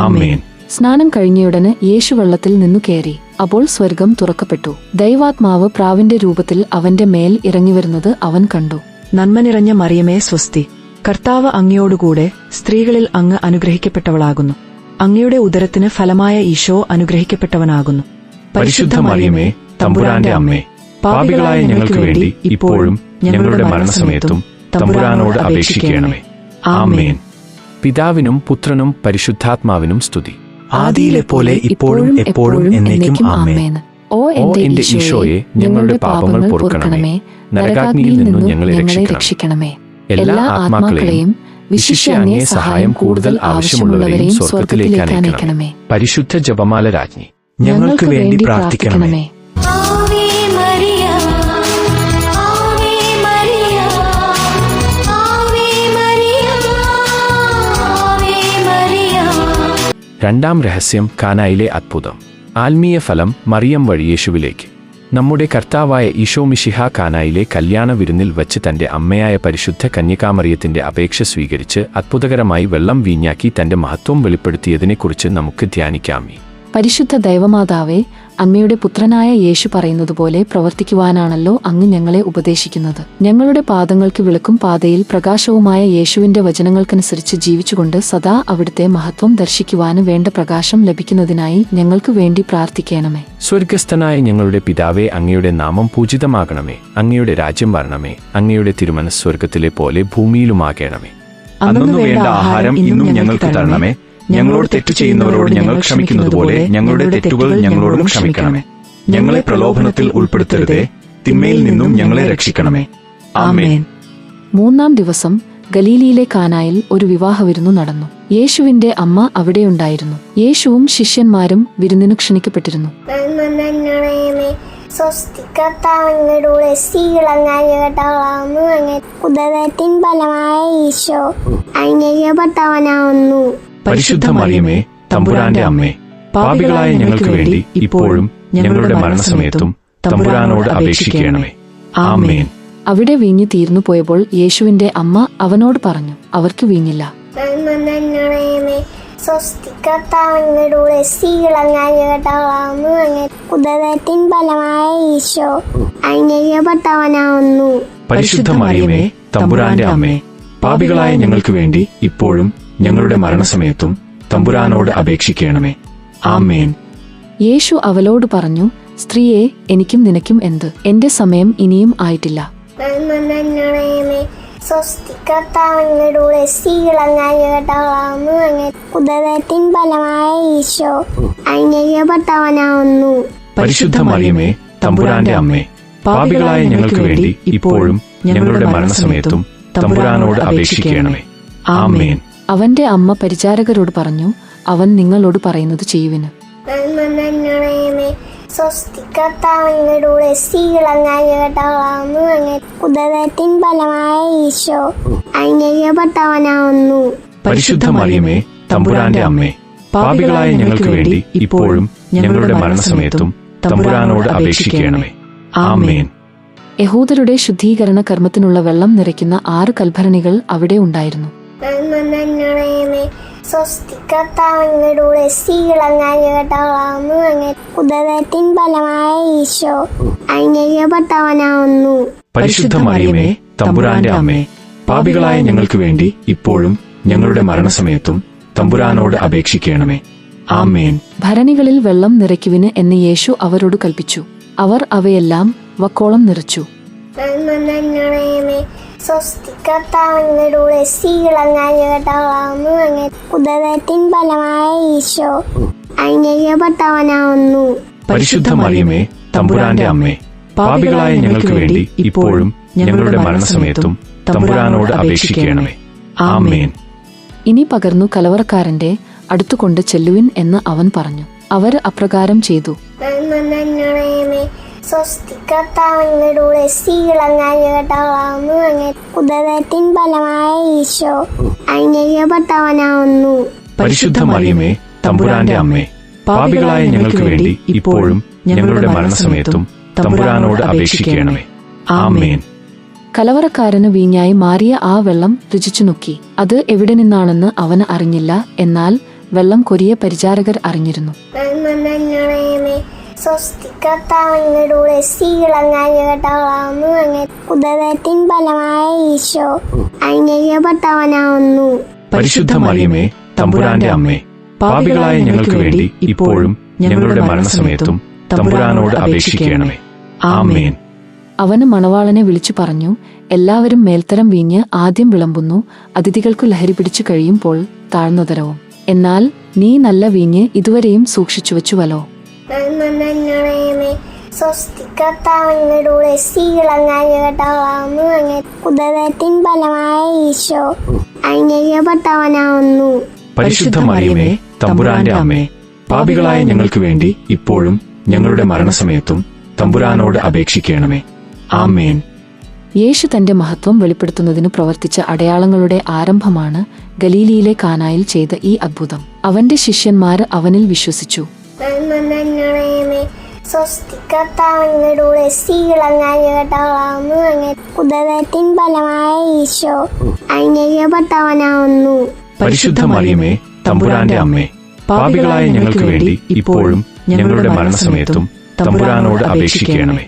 ആമേൻ. സ്നാനം കഴിഞ്ഞയുടനെ യേശു വെള്ളത്തിൽ നിന്നു കയറി. അപ്പോൾ സ്വർഗം തുറക്കപ്പെട്ടു. ദൈവാത്മാവ് പ്രാവിന്റെ രൂപത്തിൽ അവന്റെ മേൽ ഇറങ്ങിവരുന്നത് അവൻ കണ്ടു. നന്മ നിറഞ്ഞ മറിയമേ സ്വസ്തി, കർത്താവ് അങ്ങയോടുകൂടെ സ്ത്രീകളിൽ അങ്ങ് അനുഗ്രഹിക്കപ്പെട്ടവളാകുന്നു. അങ്ങയുടെ ഉദരത്തിന് ഫലമായ ഈശോ അനുഗ്രഹിക്കപ്പെട്ടവനാകുന്നു. പരിശുദ്ധ മറിയമേ, തമ്പുരാന്റെ അമ്മേ, പാപികളായ ഞങ്ങൾക്ക് വേണ്ടി ഇപ്പോഴും ഞങ്ങളുടെ മരണസമയത്തും തമ്പുരാനോട് അപേക്ഷിക്കണമേ. ആമേൻ. പിതാവിനും പുത്രനും പരിശുദ്ധാത്മാവിനും സ്തുതി. ആദിയിലെ പോലെ ഇപ്പോഴും എപ്പോഴും എന്നേക്കും ആമേൻ. ഓ ഓ എന്റെ ഈശോയെ, ഞങ്ങളുടെ പാപങ്ങൾ പൊറുക്കണമേ. നരകാഗ്നിയിൽ നിന്നും ഞങ്ങളെ രക്ഷിക്കണമേ. എല്ലാ ആത്മാക്കളെയും വിശിഷ്യ അങ്ങേ സഹായം കൂടുതൽ ആവശ്യമുള്ളവരെയും സ്വർഗത്തിലേക്ക് അയക്കണമേ. പരിശുദ്ധ ജപമാല രാജ്ഞി, ഞങ്ങൾക്ക് വേണ്ടി പ്രാർത്ഥിക്കണമേ. Ave Maria, Ave Maria, Ave Maria, Ave Maria. രണ്ടാം രഹസ്യം, കാനായിലെ അത്ഭുതം. ആത്മീയ ഫലം, മറിയം വഴി യേശുവിലേക്ക്. നമ്മുടെ കർത്താവായ ഈശോ മിശിഹ കാനായിലെ കല്യാണ വിരുന്നിൽ വച്ച് തന്റെ അമ്മയായ പരിശുദ്ധ കന്യകാമറിയത്തിന്റെ അപേക്ഷ സ്വീകരിച്ച് അത്ഭുതകരമായി വെള്ളം വീഞ്ഞാക്കി തന്റെ മഹത്വം വെളിപ്പെടുത്തിയതിനെക്കുറിച്ച് നമുക്ക് ധ്യാനിക്കാമേ. പരിശുദ്ധ ദൈവമാതാവേ, അങ്ങയുടെ പുത്രനായ യേശു പറയുന്നതുപോലെ പ്രവർത്തിക്കുവാനാണല്ലോ അങ്ങ് ഞങ്ങളെ ഉപദേശിക്കുന്നത്. ഞങ്ങളുടെ പാദങ്ങൾക്ക് വിളക്കും പാതയിൽ പ്രകാശവുമായ യേശുവിന്റെ വചനങ്ങൾക്കനുസരിച്ച് ജീവിച്ചുകൊണ്ട് സദാ അവിടുത്തെ മഹത്വം ദർശിക്കുവാന് വേണ്ട പ്രകാശം ലഭിക്കുന്നതിനായി ഞങ്ങൾക്ക് വേണ്ടി പ്രാർത്ഥിക്കണമേ. സ്വർഗസ്ഥനായ ഞങ്ങളുടെ പിതാവേ, അങ്ങയുടെ നാമം പൂജിതമാകണമേ. അങ്ങയുടെ രാജ്യം വരണമേ. അങ്ങയുടെ തിരുമനസ് സ്വർഗത്തിലെ പോലെ ഭൂമിയിലുമാകണമേ. അന്നു വേണ്ട ആഹാരം ഇന്നും ഞങ്ങൾക്ക് തരണമേ. ഞങ്ങളോട് തെറ്റു ചെയ്യുന്നവരോട് ഞങ്ങൾ ക്ഷമിക്കുന്നതുപോലെ ഞങ്ങളുടെ തെറ്റുകൾ ഞങ്ങളോടും ക്ഷമിക്കണമേ. ഞങ്ങളെ പ്രലോഭനത്തിൽ ഉൾപ്പെടുത്തരുതേ, തിന്മയിൽ നിന്നും ഞങ്ങളെ രക്ഷിക്കണമേ. ആമേൻ. മൂന്നാം ദിവസം ഗലീലിയിലെ കാനായിൽ ഒരു വിവാഹവിരുന്നു നടന്നു. യേശുവിന്റെ അമ്മ അവിടെയുണ്ടായിരുന്നു. യേശുവും ശിഷ്യന്മാരും വിരുന്നിനു ക്ഷണിക്കപ്പെട്ടിരുന്നു. നന്മ സ്വസ്തി, കർത്താവ് അങ്ങയുടെ കൂടെ സ്ത്രീകൾ അങ്ങ് അനുഗ്രഹിക്കപ്പെട്ടവളാകുന്നു. അങ്ങ് ഉദരത്തിൻ ഫലമായ ഈശോ അനുഗ്രഹിക്കപ്പെട്ടവനാകുന്നു. പരിശുദ്ധ മറിയമേ, തമ്പുരാന്റെ അമ്മേ, പാപികളായ ഞങ്ങൾക്ക് വേണ്ടി ഇപ്പോഴും ഞങ്ങളുടെ മരണസമയത്തും തമ്പുരാനോട് അപേക്ഷിക്കണമേ. ആമേൻ. അവിടെ വീഞ്ഞു തീർന്നു പോയപ്പോൾ യേശുവിന്റെ അമ്മ അവനോട് പറഞ്ഞു, അവർക്ക് വീഞ്ഞില്ല. നന്മ സ്വസ്തി, കർത്താവ് അങ്ങയുടെ കൂടെ സ്ത്രീകൾ അങ്ങ് അനുഗ്രഹിക്കപ്പെട്ടവളാകുന്നു. അങ്ങ് ഉദരത്തിൻ ഫലമായ ഈശോ അനുഗ്രഹിക്കപ്പെട്ടവനാകുന്നു. പരിശുദ്ധ മറിയമേ, തമ്പുരാന്റെ അമ്മേ, പാപികളായ ഞങ്ങൾക്ക് വേണ്ടി ഇപ്പോഴും ഞങ്ങളുടെ മരണസമയത്തും തമ്പുരാനോട് അപേക്ഷിക്കണമേ. ആമേൻ. യേശു അവളോട് പറഞ്ഞു, സ്ത്രീയെ, എനിക്കും നിനക്കും എന്ത്? എന്റെ സമയം ഇനിയും ആയിട്ടില്ല. നന്മ സ്വസ്തി, കർത്താവ് അങ്ങയുടെ കൂടെ സ്ത്രീകൾ അങ്ങ് അനുഗ്രഹിക്കപ്പെട്ടവളാകുന്നു. അങ്ങ് ഉദരത്തിൻ ഫലമായ ഈശോ അനുഗ്രഹിക്കപ്പെട്ടവനാകുന്നു. പരിശുദ്ധ മറിയമേ, തമ്പുരാന്റെ അമ്മേ, പാപികളായ ഞങ്ങൾക്ക് വേണ്ടി ഇപ്പോഴും ഞങ്ങളുടെ മരണസമയത്തും തമ്പുരാനോട് അപേക്ഷിക്കണമേ. ആമേൻ. അവന്റെ അമ്മ പരിചാരകരോട് പറഞ്ഞു, അവൻ നിങ്ങളോട് പറയുന്നത് ചെയ്യുവിന്. നന്മ സ്വസ്തി, കർത്താവ് അങ്ങയുടെ കൂടെ സ്ത്രീകൾ അങ്ങ് അനുഗ്രഹിക്കപ്പെട്ടവളാകുന്നു. അങ്ങ് ഉദരത്തിൻ ഫലമായ ഈശോ അനുഗ്രഹിക്കപ്പെട്ടവനാകുന്നു. പരിശുദ്ധ മറിയമേ, തമ്പുരാന്റെ അമ്മേ, പാപികളായ ഞങ്ങൾക്ക് വേണ്ടി ഇപ്പോഴും ഞങ്ങളുടെ മരണസമയത്തും തമ്പുരാനോട് അപേക്ഷിക്കണമേ. ആമേൻ. യഹൂദരുടെ ശുദ്ധീകരണ കർമ്മത്തിനുള്ള വെള്ളം നിറയ്ക്കുന്ന 6 കൽഭരണികൾ അവിടെ ഉണ്ടായിരുന്നു. നന്മ സ്വസ്തി, കർത്താവ് അങ്ങയുടെ കൂടെ സ്ത്രീകൾ അങ്ങ് അനുഗ്രഹിക്കപ്പെട്ടവളാകുന്നു. അങ്ങ് ഉദരത്തിൻ ഫലമായ ഈശോ അനുഗ്രഹിക്കപ്പെട്ടവനാകുന്നു. പരിശുദ്ധ മറിയമേ, തമ്പുരാന്റെ അമ്മേ, പാപികളായ ഞങ്ങൾക്ക് വേണ്ടി ഇപ്പോഴും ഞങ്ങളുടെ മരണസമയത്തും തമ്പുരാനോട് അപേക്ഷിക്കണമേ. ആമേൻ. ഭരണികളിൽ വെള്ളം നിറയ്ക്കുവിന് എന്ന് യേശു അവരോട് കൽപ്പിച്ചു. അവർ അവയെല്ലാം വക്കോളം നിറച്ചു. നന്മ സ്വസ്തി, കർത്താവ് അങ്ങയുടെ കൂടെ സ്ത്രീകൾ അങ്ങ് അനുഗ്രഹിക്കപ്പെട്ടവളാകുന്നു. അങ്ങ് ഉദരത്തിൻ ഫലമായ ഈശോ അനുഗ്രഹിക്കപ്പെട്ടവനാകുന്നു. പരിശുദ്ധ മറിയമേ, തമ്പുരാന്റെ അമ്മേ, പാപികളായ ഞങ്ങൾക്ക് വേണ്ടി ഇപ്പോഴും ഞങ്ങളുടെ മരണസമയത്തും തമ്പുരാനോട് അപേക്ഷിക്കണമേ. ആമേൻ. ഇനി പകർന്നു കലവറക്കാരന്റെ അടുത്തുകൊണ്ട് ചെല്ലുവിൻ എന്ന് അവൻ പറഞ്ഞു. അവർ അപ്രകാരം ചെയ്തു. നന്മ സ്വസ്തി, കർത്താവ് അങ്ങയുടെ കൂടെ സ്ത്രീകൾ അങ്ങ് അനുഗ്രഹിക്കപ്പെട്ടവളാകുന്നു. അങ്ങ് ഉദരത്തിൻ ഫലമായ ഈശോ അനുഗ്രഹിക്കപ്പെട്ടവനാകുന്നു. പരിശുദ്ധ മറിയമേ, തമ്പുരാന്റെ അമ്മേ, പാപികളായ ഞങ്ങൾക്ക് വേണ്ടി ഇപ്പോഴും ഞങ്ങളുടെ മരണസമയത്തും തമ്പുരാനോട് അപേക്ഷിക്കണമേ. ആമേൻ. കലവറക്കാരന് വീഞ്ഞായി മാറിയ ആ വെള്ളം രുചിച്ചു നോക്കി. അത് എവിടെ നിന്നാണെന്ന് അവന് അറിഞ്ഞില്ല. എന്നാൽ വെള്ളം കൊരിയ പരിചാരകർ അറിഞ്ഞിരുന്നു. നന്മ സ്വസ്തി കർത്താവങ്ങളുടെ സ്ത്രീകളങ്ങാഞ്ഞ കേട്ടവളാവുന്നു അങ്ങേ ഉദരത്തിൻ ഫലമായ ഈശോ അനുഗ്രഹിക്കപ്പെട്ടവനാവുന്നു. പരിശുദ്ധ മറിയമേ, തമ്പുരാന്റെ അമ്മേ, പാപികളായ ഞങ്ങൾക്ക് വേണ്ടി ഇപ്പോഴും ഞങ്ങളുടെ മരണസമയത്തും തമ്പുരാനോട് അപേക്ഷിക്കണമേ. ആമേൻ. അവന് മണവാളനെ വിളിച്ചു പറഞ്ഞു, എല്ലാവരും മേൽത്തരം വീഞ്ഞ് ആദ്യം വിളമ്പുന്നു, അതിഥികൾക്കു ലഹരി പിടിച്ചു കഴിയുമ്പോൾ താഴ്ന്നുതരവും. എന്നാൽ നീ നല്ല വീഞ്ഞ് ഇതുവരെയും സൂക്ഷിച്ചുവച്ചുവല്ലോ. നന്മ സ്വസ്തി കർത്താവങ്ങളുടെ സ്ത്രീകളങ്ങാഞ്ഞ കേട്ടവളാവുന്നു അങ്ങേ ഉദരത്തിൻ ഫലമായ ഈശോ അനുഗ്രഹിക്കപ്പെട്ടവനാവുന്നു. പരിശുദ്ധ മറിയമേ, തമ്പുരാന്റെ അമ്മേ, പാപികളായ ഞങ്ങൾക്ക് വേണ്ടി ഇപ്പോഴും ഞങ്ങളുടെ മരണസമയത്തും തമ്പുരാനോട് അപേക്ഷിക്കണമേ. ആമേൻ. യേശു തന്റെ മഹത്വം വെളിപ്പെടുത്തുന്നതിന് പ്രവർത്തിച്ച അടയാളങ്ങളുടെ ആരംഭമാണ് ഗലീലിയിലെ കാനായിൽ ചെയ്ത ഈ അത്ഭുതം. അവന്റെ ശിഷ്യന്മാർ അവനിൽ വിശ്വസിച്ചു. നന്മ സ്വസ്തി കർത്താവങ്ങളുടെ സ്ത്രീകളങ്ങാഞ്ഞ കേട്ടവളാവുന്നു അങ്ങേ ഉദരത്തിൻ ഫലമായ ഈശോ അനുഗ്രഹിക്കപ്പെട്ടവനാവുന്നു. പരിശുദ്ധ മറിയമേ, തമ്പുരാന്റെ അമ്മേ, പാപികളായ ഞങ്ങൾക്ക് വേണ്ടി ഇപ്പോഴും ഞങ്ങളുടെ മരണസമയത്തും തമ്പുരാനോട് അപേക്ഷിക്കണമേ.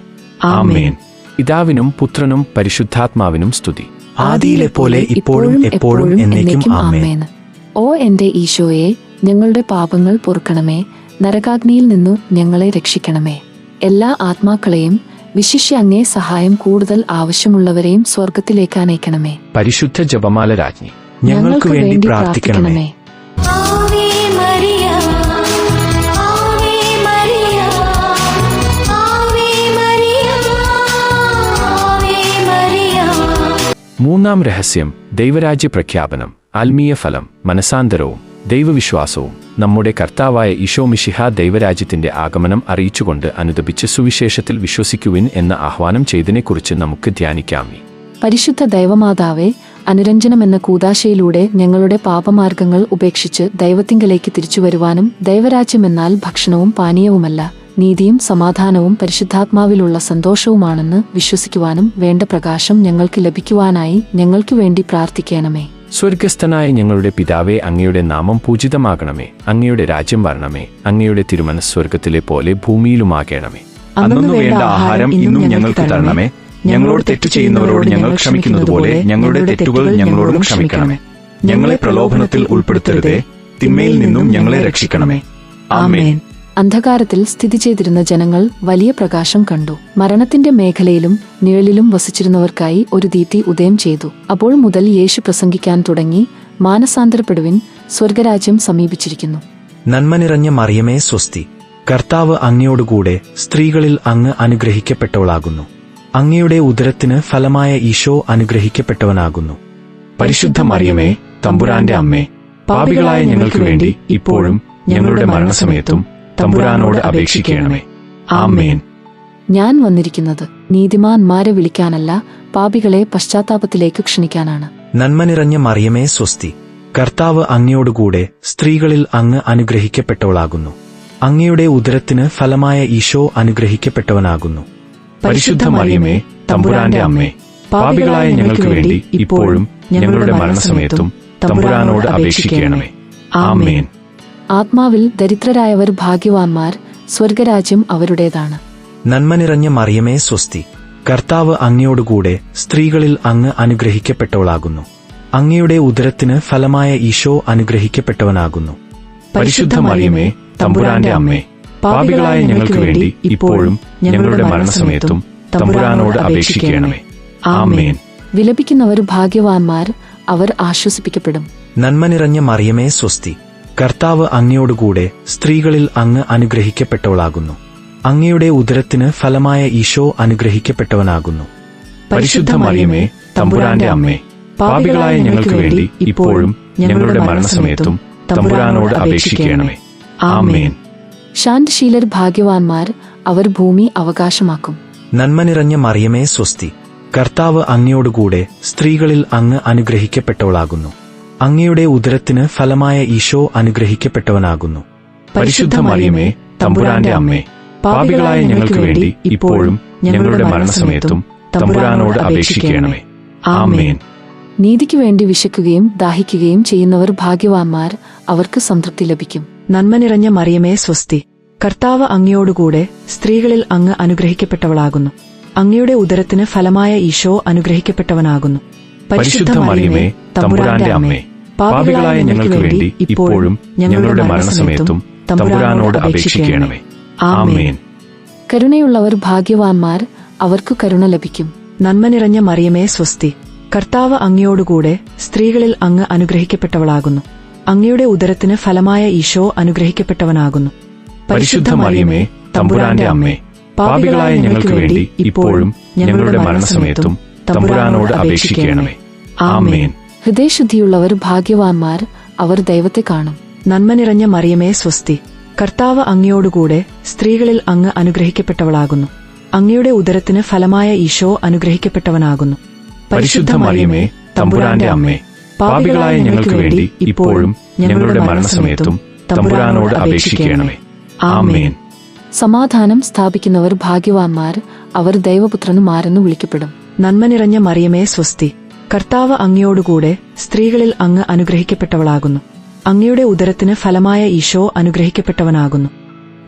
ആമേൻ. പിതാവിനും പുത്രനും പരിശുദ്ധാത്മാവിനും സ്തുതി. ആദിയിലെ പോലെ ഇപ്പോഴും എപ്പോഴും എന്നേക്കും ആമേൻ. ഓ എന്റെ ഈശോയെ, ഞങ്ങളുടെ പാപങ്ങൾ പൊറുക്കണമേ, നരകാഗ്നിയിൽ നിന്നു ഞങ്ങളെ രക്ഷിക്കണമേ. എല്ലാ ആത്മാക്കളെയും വിശിഷ്യ അങ്ങേ സഹായം കൂടുതൽ ആവശ്യമുള്ളവരെയും സ്വർഗത്തിലേക്ക് അനയിക്കണമേ. പരിശുദ്ധ ജപമാല രാജ്ഞി, ഞങ്ങൾക്ക് വേണ്ടി പ്രാർത്ഥിക്കണമേ. Ave Maria, Ave Maria, Ave Maria, Ave Maria. മൂന്നാം രഹസ്യം, ദൈവരാജ്യ പ്രഖ്യാപനം. ആത്മീയ ഫലം, മനസാന്തരവും ദൈവവിശ്വാസവും. നമ്മുടെ കർത്താവായ ഈശോ മിശിഹ ദൈവരാജ്യത്തിന്റെ ആഗമനം അറിയിച്ചുകൊണ്ട് അനുദപിച്ച് സുവിശേഷത്തിൽ വിശ്വസിക്കുവിൻ എന്ന ആഹ്വാനം ചെയ്തതിനെക്കുറിച്ച് നമുക്ക് ധ്യാനിക്കാം. പരിശുദ്ധ ദൈവമാതാവേ, അനുരഞ്ജനമെന്ന കൂദാശയിലൂടെ ഞങ്ങളുടെ പാപമാർഗങ്ങൾ ഉപേക്ഷിച്ച് ദൈവത്തിങ്കലേക്ക് തിരിച്ചുവരുവാനും, ദൈവരാജ്യമെന്നാൽ ഭക്ഷണവും പാനീയവുമല്ല, നീതിയും സമാധാനവും പരിശുദ്ധാത്മാവിലുള്ള സന്തോഷവുമാണെന്ന് വിശ്വസിക്കുവാനും വേണ്ട പ്രകാശം ഞങ്ങൾക്ക് ലഭിക്കുവാനായി ഞങ്ങൾക്കു വേണ്ടി പ്രാർത്ഥിക്കണമേ. സ്വർഗസ്ഥനായ ഞങ്ങളുടെ പിതാവേ, അങ്ങയുടെ നാമം പൂജിതമാകണമേ. അങ്ങയുടെ രാജ്യം വരണമേ. അങ്ങയുടെ തിരുമനസ് സ്വർഗത്തിലെ പോലെ ഭൂമിയിലുമാകണമേ. അന്നു വേണ്ട ആഹാരം ഇന്നും ഞങ്ങൾക്ക് തരണമേ. ഞങ്ങളോട് തെറ്റു ചെയ്യുന്നവരോട് ഞങ്ങൾ ക്ഷമിക്കുന്നതുപോലെ ഞങ്ങളുടെ തെറ്റുകൾ ഞങ്ങളോടും ക്ഷമിക്കണമേ. ഞങ്ങളെ പ്രലോഭനത്തിൽ ഉൾപ്പെടുത്തരുതേ, തിന്മയിൽ നിന്നും ഞങ്ങളെ രക്ഷിക്കണമേ. ആമേൻ. അന്ധകാരത്തിൽ സ്ഥിതി ചെയ്തിരുന്ന ജനങ്ങൾ വലിയ പ്രകാശം കണ്ടു. മരണത്തിന്റെ മേഖലയിലും നിഴലിലും വസിച്ചിരുന്നവർക്കായി ഒരു ദീപ്തി ഉദയം ചെയ്തു. അപ്പോൾ മുതൽ യേശു പ്രസംഗിക്കാൻ തുടങ്ങി, മാനസാന്തരപ്പെടുവിൻ, സ്വർഗരാജ്യം സമീപിച്ചിരിക്കുന്നു. നന്മ നിറഞ്ഞ മറിയമേ സ്വസ്തി, കർത്താവ് അങ്ങയോടുകൂടെ സ്ത്രീകളിൽ അങ്ങ് അനുഗ്രഹിക്കപ്പെട്ടവളാകുന്നു. അങ്ങയുടെ ഉദരത്തിന് ഫലമായ ഈശോ അനുഗ്രഹിക്കപ്പെട്ടവനാകുന്നു. പരിശുദ്ധ മറിയമേ, തമ്പുരാന്റെ അമ്മേ, പാപികളായ ഞങ്ങൾക്ക് വേണ്ടി ഇപ്പോഴും ഞങ്ങളുടെ മരണസമയത്തും തമ്പുരാനോട് അപേക്ഷിക്കണമേ. ആമേൻ. ഞാൻ വന്നിരിക്കുന്നത് നീതിമാന്മാരെ വിളിക്കാനല്ല, പാപികളെ പശ്ചാത്താപത്തിലേക്ക് ക്ഷണിക്കാനാണ്. നന്മ നിറഞ്ഞ മറിയമേ സ്വസ്തി, കർത്താവ് അങ്ങയോടുകൂടെ സ്ത്രീകളിൽ അങ്ങ് അനുഗ്രഹിക്കപ്പെട്ടവളാകുന്നു. അങ്ങയുടെ ഉദരത്തിന് ഫലമായ ഈശോ അനുഗ്രഹിക്കപ്പെട്ടവനാകുന്നു. പരിശുദ്ധ മറിയമേ, തമ്പുരാന്റെ അമ്മേ, പാപികളായ ഞങ്ങൾക്ക് വേണ്ടി ഇപ്പോഴും ഞങ്ങളുടെ മരണസമയത്തും തമ്പുരാനോട് അപേക്ഷിക്കണമേ. ആമേൻ. ആത്മാവിൽ ദരിദ്രരായവർ ഭാഗ്യവാന്മാർ, സ്വർഗരാജ്യം അവരുടേതാണ്. നന്മ നിറഞ്ഞ മറിയമേ സ്വസ്തി, കർത്താവ് അങ്ങയോടുകൂടെ സ്ത്രീകളിൽ അങ്ങ് അനുഗ്രഹിക്കപ്പെട്ടവളാകുന്നു. അങ്ങയുടെ ഉദരത്തിന് ഫലമായ ഈശോ അനുഗ്രഹിക്കപ്പെട്ടവനാകുന്നു. പരിശുദ്ധ മറിയമേ, തമ്പുരാന്റെ അമ്മേ, പാപികളായ ഞങ്ങൾക്ക് വേണ്ടി ഇപ്പോഴും ഞങ്ങളുടെ മരണസമയത്തും തമ്പുരാനോട് അപേക്ഷിക്കണമേ. ആമേൻ. വിലപിക്കുന്നവർ ഭാഗ്യവാന്മാർ, അവർ ആശ്വസിപ്പിക്കപ്പെടും. നന്മ നിറഞ്ഞ മറിയമേ സ്വസ്തി, കർത്താവ് അങ്ങയോടുകൂടെ സ്ത്രീകളിൽ അങ്ങ് അനുഗ്രഹിക്കപ്പെട്ടവളാകുന്നു. അങ്ങയുടെ ഉദരത്തിന് ഫലമായ ഈശോ അനുഗ്രഹിക്കപ്പെട്ടവനാകുന്നു. പരിശുദ്ധ മറിയമേ, തമ്പുരാന്റെ അമ്മേ, പാപികളായ ഞങ്ങൾക്ക് വേണ്ടി ഇപ്പോഴും ഞങ്ങളുടെ മരണസമയത്തും തമ്പുരാനോട് അപേക്ഷിക്കണമേ. ആമേൻ. ശാന്തശീലർ ഭാഗ്യവാന്മാർ, അവർ ഭൂമി അവകാശമാക്കും. നന്മ നിറഞ്ഞ മറിയമേ സ്വസ്തി, കർത്താവ് അങ്ങയോടുകൂടെ സ്ത്രീകളിൽ അങ്ങ് അനുഗ്രഹിക്കപ്പെട്ടവളാകുന്നു. അങ്ങയുടെ ഉദരത്തിന് ഫലമായ ഈശോ അനുഗ്രഹിക്കപ്പെട്ടവനാകുന്നു. പരിശുദ്ധ മറിയമേ, തമ്പുരാന്റെ അമ്മേ, പാപികളായ ഞങ്ങൾക്ക് വേണ്ടി ഇപ്പോഴും ഞങ്ങളുടെ മരണസമയത്തും തമ്പുരാനോട് അപേക്ഷിക്കണമേ. ആമേൻ. നീതിക്കു വേണ്ടി വിശക്കുകയും ദാഹിക്കുകയും ചെയ്യുന്നവർ ഭാഗ്യവാന്മാർ, അവർക്ക് സംതൃപ്തി ലഭിക്കും. നന്മ നിറഞ്ഞ മറിയമേ സ്വസ്തി, കർത്താവ് അങ്ങയോടുകൂടെ സ്ത്രീകളിൽ അങ്ങ് അനുഗ്രഹിക്കപ്പെട്ടവളാകുന്നു. അങ്ങയുടെ ഉദരത്തിന് ഫലമായ ഈശോ അനുഗ്രഹിക്കപ്പെട്ടവനാകുന്നു. പരിശുദ്ധ മറിയമേ, തമ്പുരാന്റെ അമ്മേ, പാപികളായ ഞങ്ങൾക്ക് വേണ്ടി ഇപ്പോഴും ഞങ്ങളുടെ മരണസമയത്തും തമ്പുരാനോട് അപേക്ഷിക്കണമേ. ആമേൻ. കരുണയുള്ളവർ ഭാഗ്യവാന്മാർ, അവർക്ക് കരുണ ലഭിക്കും. നന്മ നിറഞ്ഞ മറിയമേ സ്വസ്തി, കർത്താവ് അങ്ങയോടുകൂടെ സ്ത്രീകളിൽ അങ്ങ് അനുഗ്രഹിക്കപ്പെട്ടവളാകുന്നു. അങ്ങയുടെ ഉദരത്തിന് ഫലമായ ഈശോ അനുഗ്രഹിക്കപ്പെട്ടവനാകുന്നു. പരിശുദ്ധ മറിയമേ, തമ്പുരാന്റെ അമ്മേ, പാപികളായ ഞങ്ങൾക്ക് വേണ്ടി ഇപ്പോഴും ഞങ്ങളുടെ മരണസമയത്തും തമ്പുരാനോട് അപേക്ഷിക്കണമേ. ആമേൻ. ഹൃദയശുദ്ധിയുള്ളവർ ഭാഗ്യവാന്മാർ, അവർ ദൈവത്തെ കാണും. നന്മ നിറഞ്ഞ മറിയമേ സ്വസ്തി, കർത്താവ് അങ്ങയോടുകൂടെ സ്ത്രീകളിൽ അങ്ങ് അനുഗ്രഹിക്കപ്പെട്ടവളാകുന്നു. അങ്ങയുടെ ഉദരത്തിന് ഫലമായ ഈശോ അനുഗ്രഹിക്കപ്പെട്ടവനാകുന്നു. പരിശുദ്ധ മറിയമേ, തമ്പുരാന്റെ അമ്മേ, പാപികളായ ഞങ്ങൾക്ക് വേണ്ടി ഇപ്പോഴും ഞങ്ങളുടെ മരണസമയത്തും തമ്പുരാനോട് അപേക്ഷിക്കണമേ. ആമേൻ. സമാധാനം സ്ഥാപിക്കുന്നവർ ഭാഗ്യവാന്മാർ, അവർ ദൈവപുത്രന്മാരെന്ന് വിളിക്കപ്പെടും. നന്മ നിറഞ്ഞ മറിയമേ സ്വസ്തി, കർത്താവ് അങ്ങയോടുകൂടെ സ്ത്രീകളിൽ അങ്ങ് അനുഗ്രഹിക്കപ്പെട്ടവളാകുന്നു. അങ്ങയുടെ ഉദരത്തിന് ഫലമായ ഈശോ അനുഗ്രഹിക്കപ്പെട്ടവനാകുന്നു.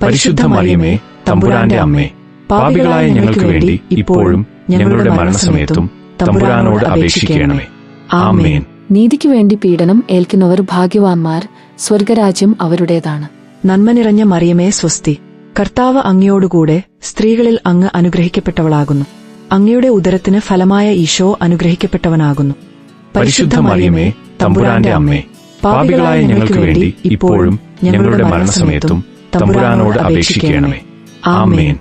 പരിശുദ്ധ മറിയമേ, തമ്പുരാന്റെ അമ്മേ, പാപികളായ ഞങ്ങൾക്ക് വേണ്ടി ഇപ്പോഴും ഞങ്ങളുടെ മരണസമയത്തും തമ്പുരാനോട് അപേക്ഷിക്കണമേ. ആമേൻ. നീതിക്കു വേണ്ടി പീഡനം ഏൽക്കുന്നവർ ഭാഗ്യവാന്മാർ, സ്വർഗരാജ്യം അവരുടേതാണ്. നന്മ നിറഞ്ഞ മറിയമേ സ്വസ്തി, കർത്താവ് അങ്ങയോടുകൂടെ സ്ത്രീകളിൽ അങ്ങ് അനുഗ്രഹിക്കപ്പെട്ടവളാകുന്നു. അങ്ങയുടെ ഉദരത്തിന് ഫലമായ ഈശോ അനുഗ്രഹിക്കപ്പെട്ടവനാകുന്നു. പരിശുദ്ധ മറിയമേ, തമ്പുരാന്റെ അമ്മേ, പാപികളായ ഞങ്ങൾക്ക് വേണ്ടി ഇപ്പോഴും ഞങ്ങളുടെ മരണസമയത്തും തമ്പുരാനോട് അപേക്ഷിക്കണമേ. ആമേൻ.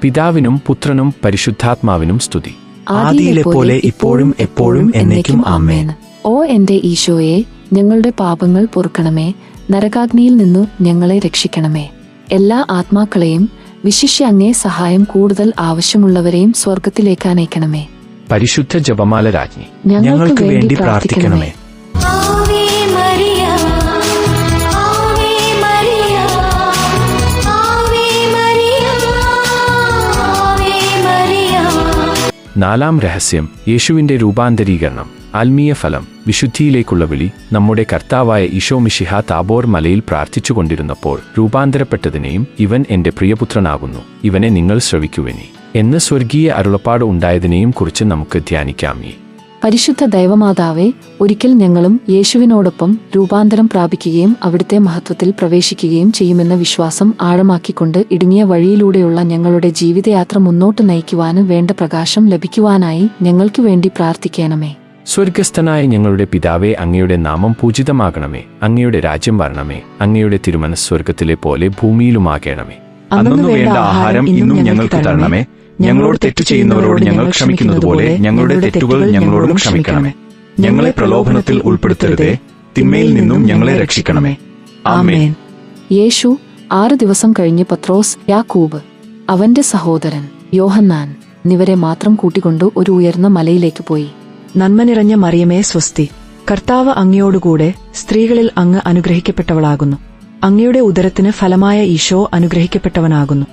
പിതാവിനും പുത്രനും പരിശുദ്ധാത്മാവിനും സ്തുതി. ആദിയിലെ പോലെ ഇപ്പോഴും എപ്പോഴും എന്നേക്കും ആമേൻ. ഓ എന്റെ ഈശോയെ, ഞങ്ങളുടെ പാപങ്ങൾ പൊറുക്കണമേ, നരകാഗ്നിയിൽ നിന്നു ഞങ്ങളെ രക്ഷിക്കണമേ. എല്ലാ ആത്മാക്കളെയും, വിശിഷ്യ അങ്ങേ സഹായം കൂടുതൽ ആവശ്യമുള്ളവരെയും സ്വർഗത്തിലേക്ക് അനയിക്കണമേ. പരിശുദ്ധ ജപമാല രാജ്ഞി, ഞങ്ങൾക്ക് വേണ്ടി പ്രാർത്ഥിക്കണമേ. Ave Maria, Ave Maria, Ave Maria, Ave Maria. നാലാം രഹസ്യം, യേശുവിന്റെ രൂപാന്തരീകരണം. ആത്മീയ ഫലം, വിശുദ്ധിയിലേക്കുള്ള വിളി. നമ്മുടെ കർത്താവായ ഈശോ മിശിഹ താബോർ മലയിൽ പ്രാർത്ഥിച്ചുകൊണ്ടിരുന്നപ്പോൾ രൂപാന്തരപ്പെട്ടതിനെയും ഇവൻ എന്റെ പ്രിയപുത്രനാകുന്നു, ഇവനെ നിങ്ങൾ ശ്രവിക്കുവിനി എന്ന് സ്വർഗീയ അരുളപ്പാട് ഉണ്ടായതിനെയും കുറിച്ച് നമുക്ക് ധ്യാനിക്കാമേ. പരിശുദ്ധ ദൈവമാതാവേ, ഒരിക്കൽ ഞങ്ങളും യേശുവിനോടൊപ്പം രൂപാന്തരം പ്രാപിക്കുകയും അവിടുത്തെ മഹത്വത്തിൽ പ്രവേശിക്കുകയും ചെയ്യുമെന്ന വിശ്വാസം ആഴമാക്കിക്കൊണ്ട് ഇടുങ്ങിയ വഴിയിലൂടെയുള്ള ഞങ്ങളുടെ ജീവിതയാത്ര മുന്നോട്ട് നയിക്കുവാന് വേണ്ട പ്രകാശം ലഭിക്കുവാനായി ഞങ്ങൾക്ക് വേണ്ടി പ്രാർത്ഥിക്കണമേ. സ്വർഗസ്ഥനായ ഞങ്ങളുടെ പിതാവേ, അങ്ങയുടെ നാമം പൂജിതമാകണമേ. അങ്ങയുടെ രാജ്യം വരണമേ. അങ്ങയുടെ തിരുമനസ് സ്വർഗത്തിലെ പോലെ ഭൂമിയിലുമാകണമേ. അന്നു വേണ്ട ആഹാരം ഇന്നും ഞങ്ങൾക്ക് തരണമേ. ഞങ്ങളോട് തെറ്റു ചെയ്യുന്നവരോട് ഞങ്ങൾ ക്ഷമിക്കുന്നതുപോലെ ഞങ്ങളുടെ തെറ്റുകൾ ഞങ്ങളോടും ക്ഷമിക്കണമേ. ഞങ്ങളെ പ്രലോഭനത്തിൽ ഉൾപ്പെടുത്തരുതേ, തിന്മയിൽ നിന്നും ഞങ്ങളെ രക്ഷിക്കണമേ. ആമേൻ. യേശു 6 ദിവസം കഴിഞ്ഞ് പത്രോസ്, യാക്കൂബ്, അവന്റെ സഹോദരൻ യോഹന്നാൻ എന്നിവരെ മാത്രം കൂട്ടിക്കൊണ്ട് ഒരു ഉയർന്ന മലയിലേക്ക് പോയി. നന്മ നിറഞ്ഞ മറിയമേ സ്വസ്തി, കർത്താവ് അങ്ങയോടുകൂടെ സ്ത്രീകളിൽ അങ്ങ് അനുഗ്രഹിക്കപ്പെട്ടവളാകുന്നു. അങ്ങയുടെ ഉദരത്തിന് ഫലമായ ഈശോ അനുഗ്രഹിക്കപ്പെട്ടവനാകുന്നു.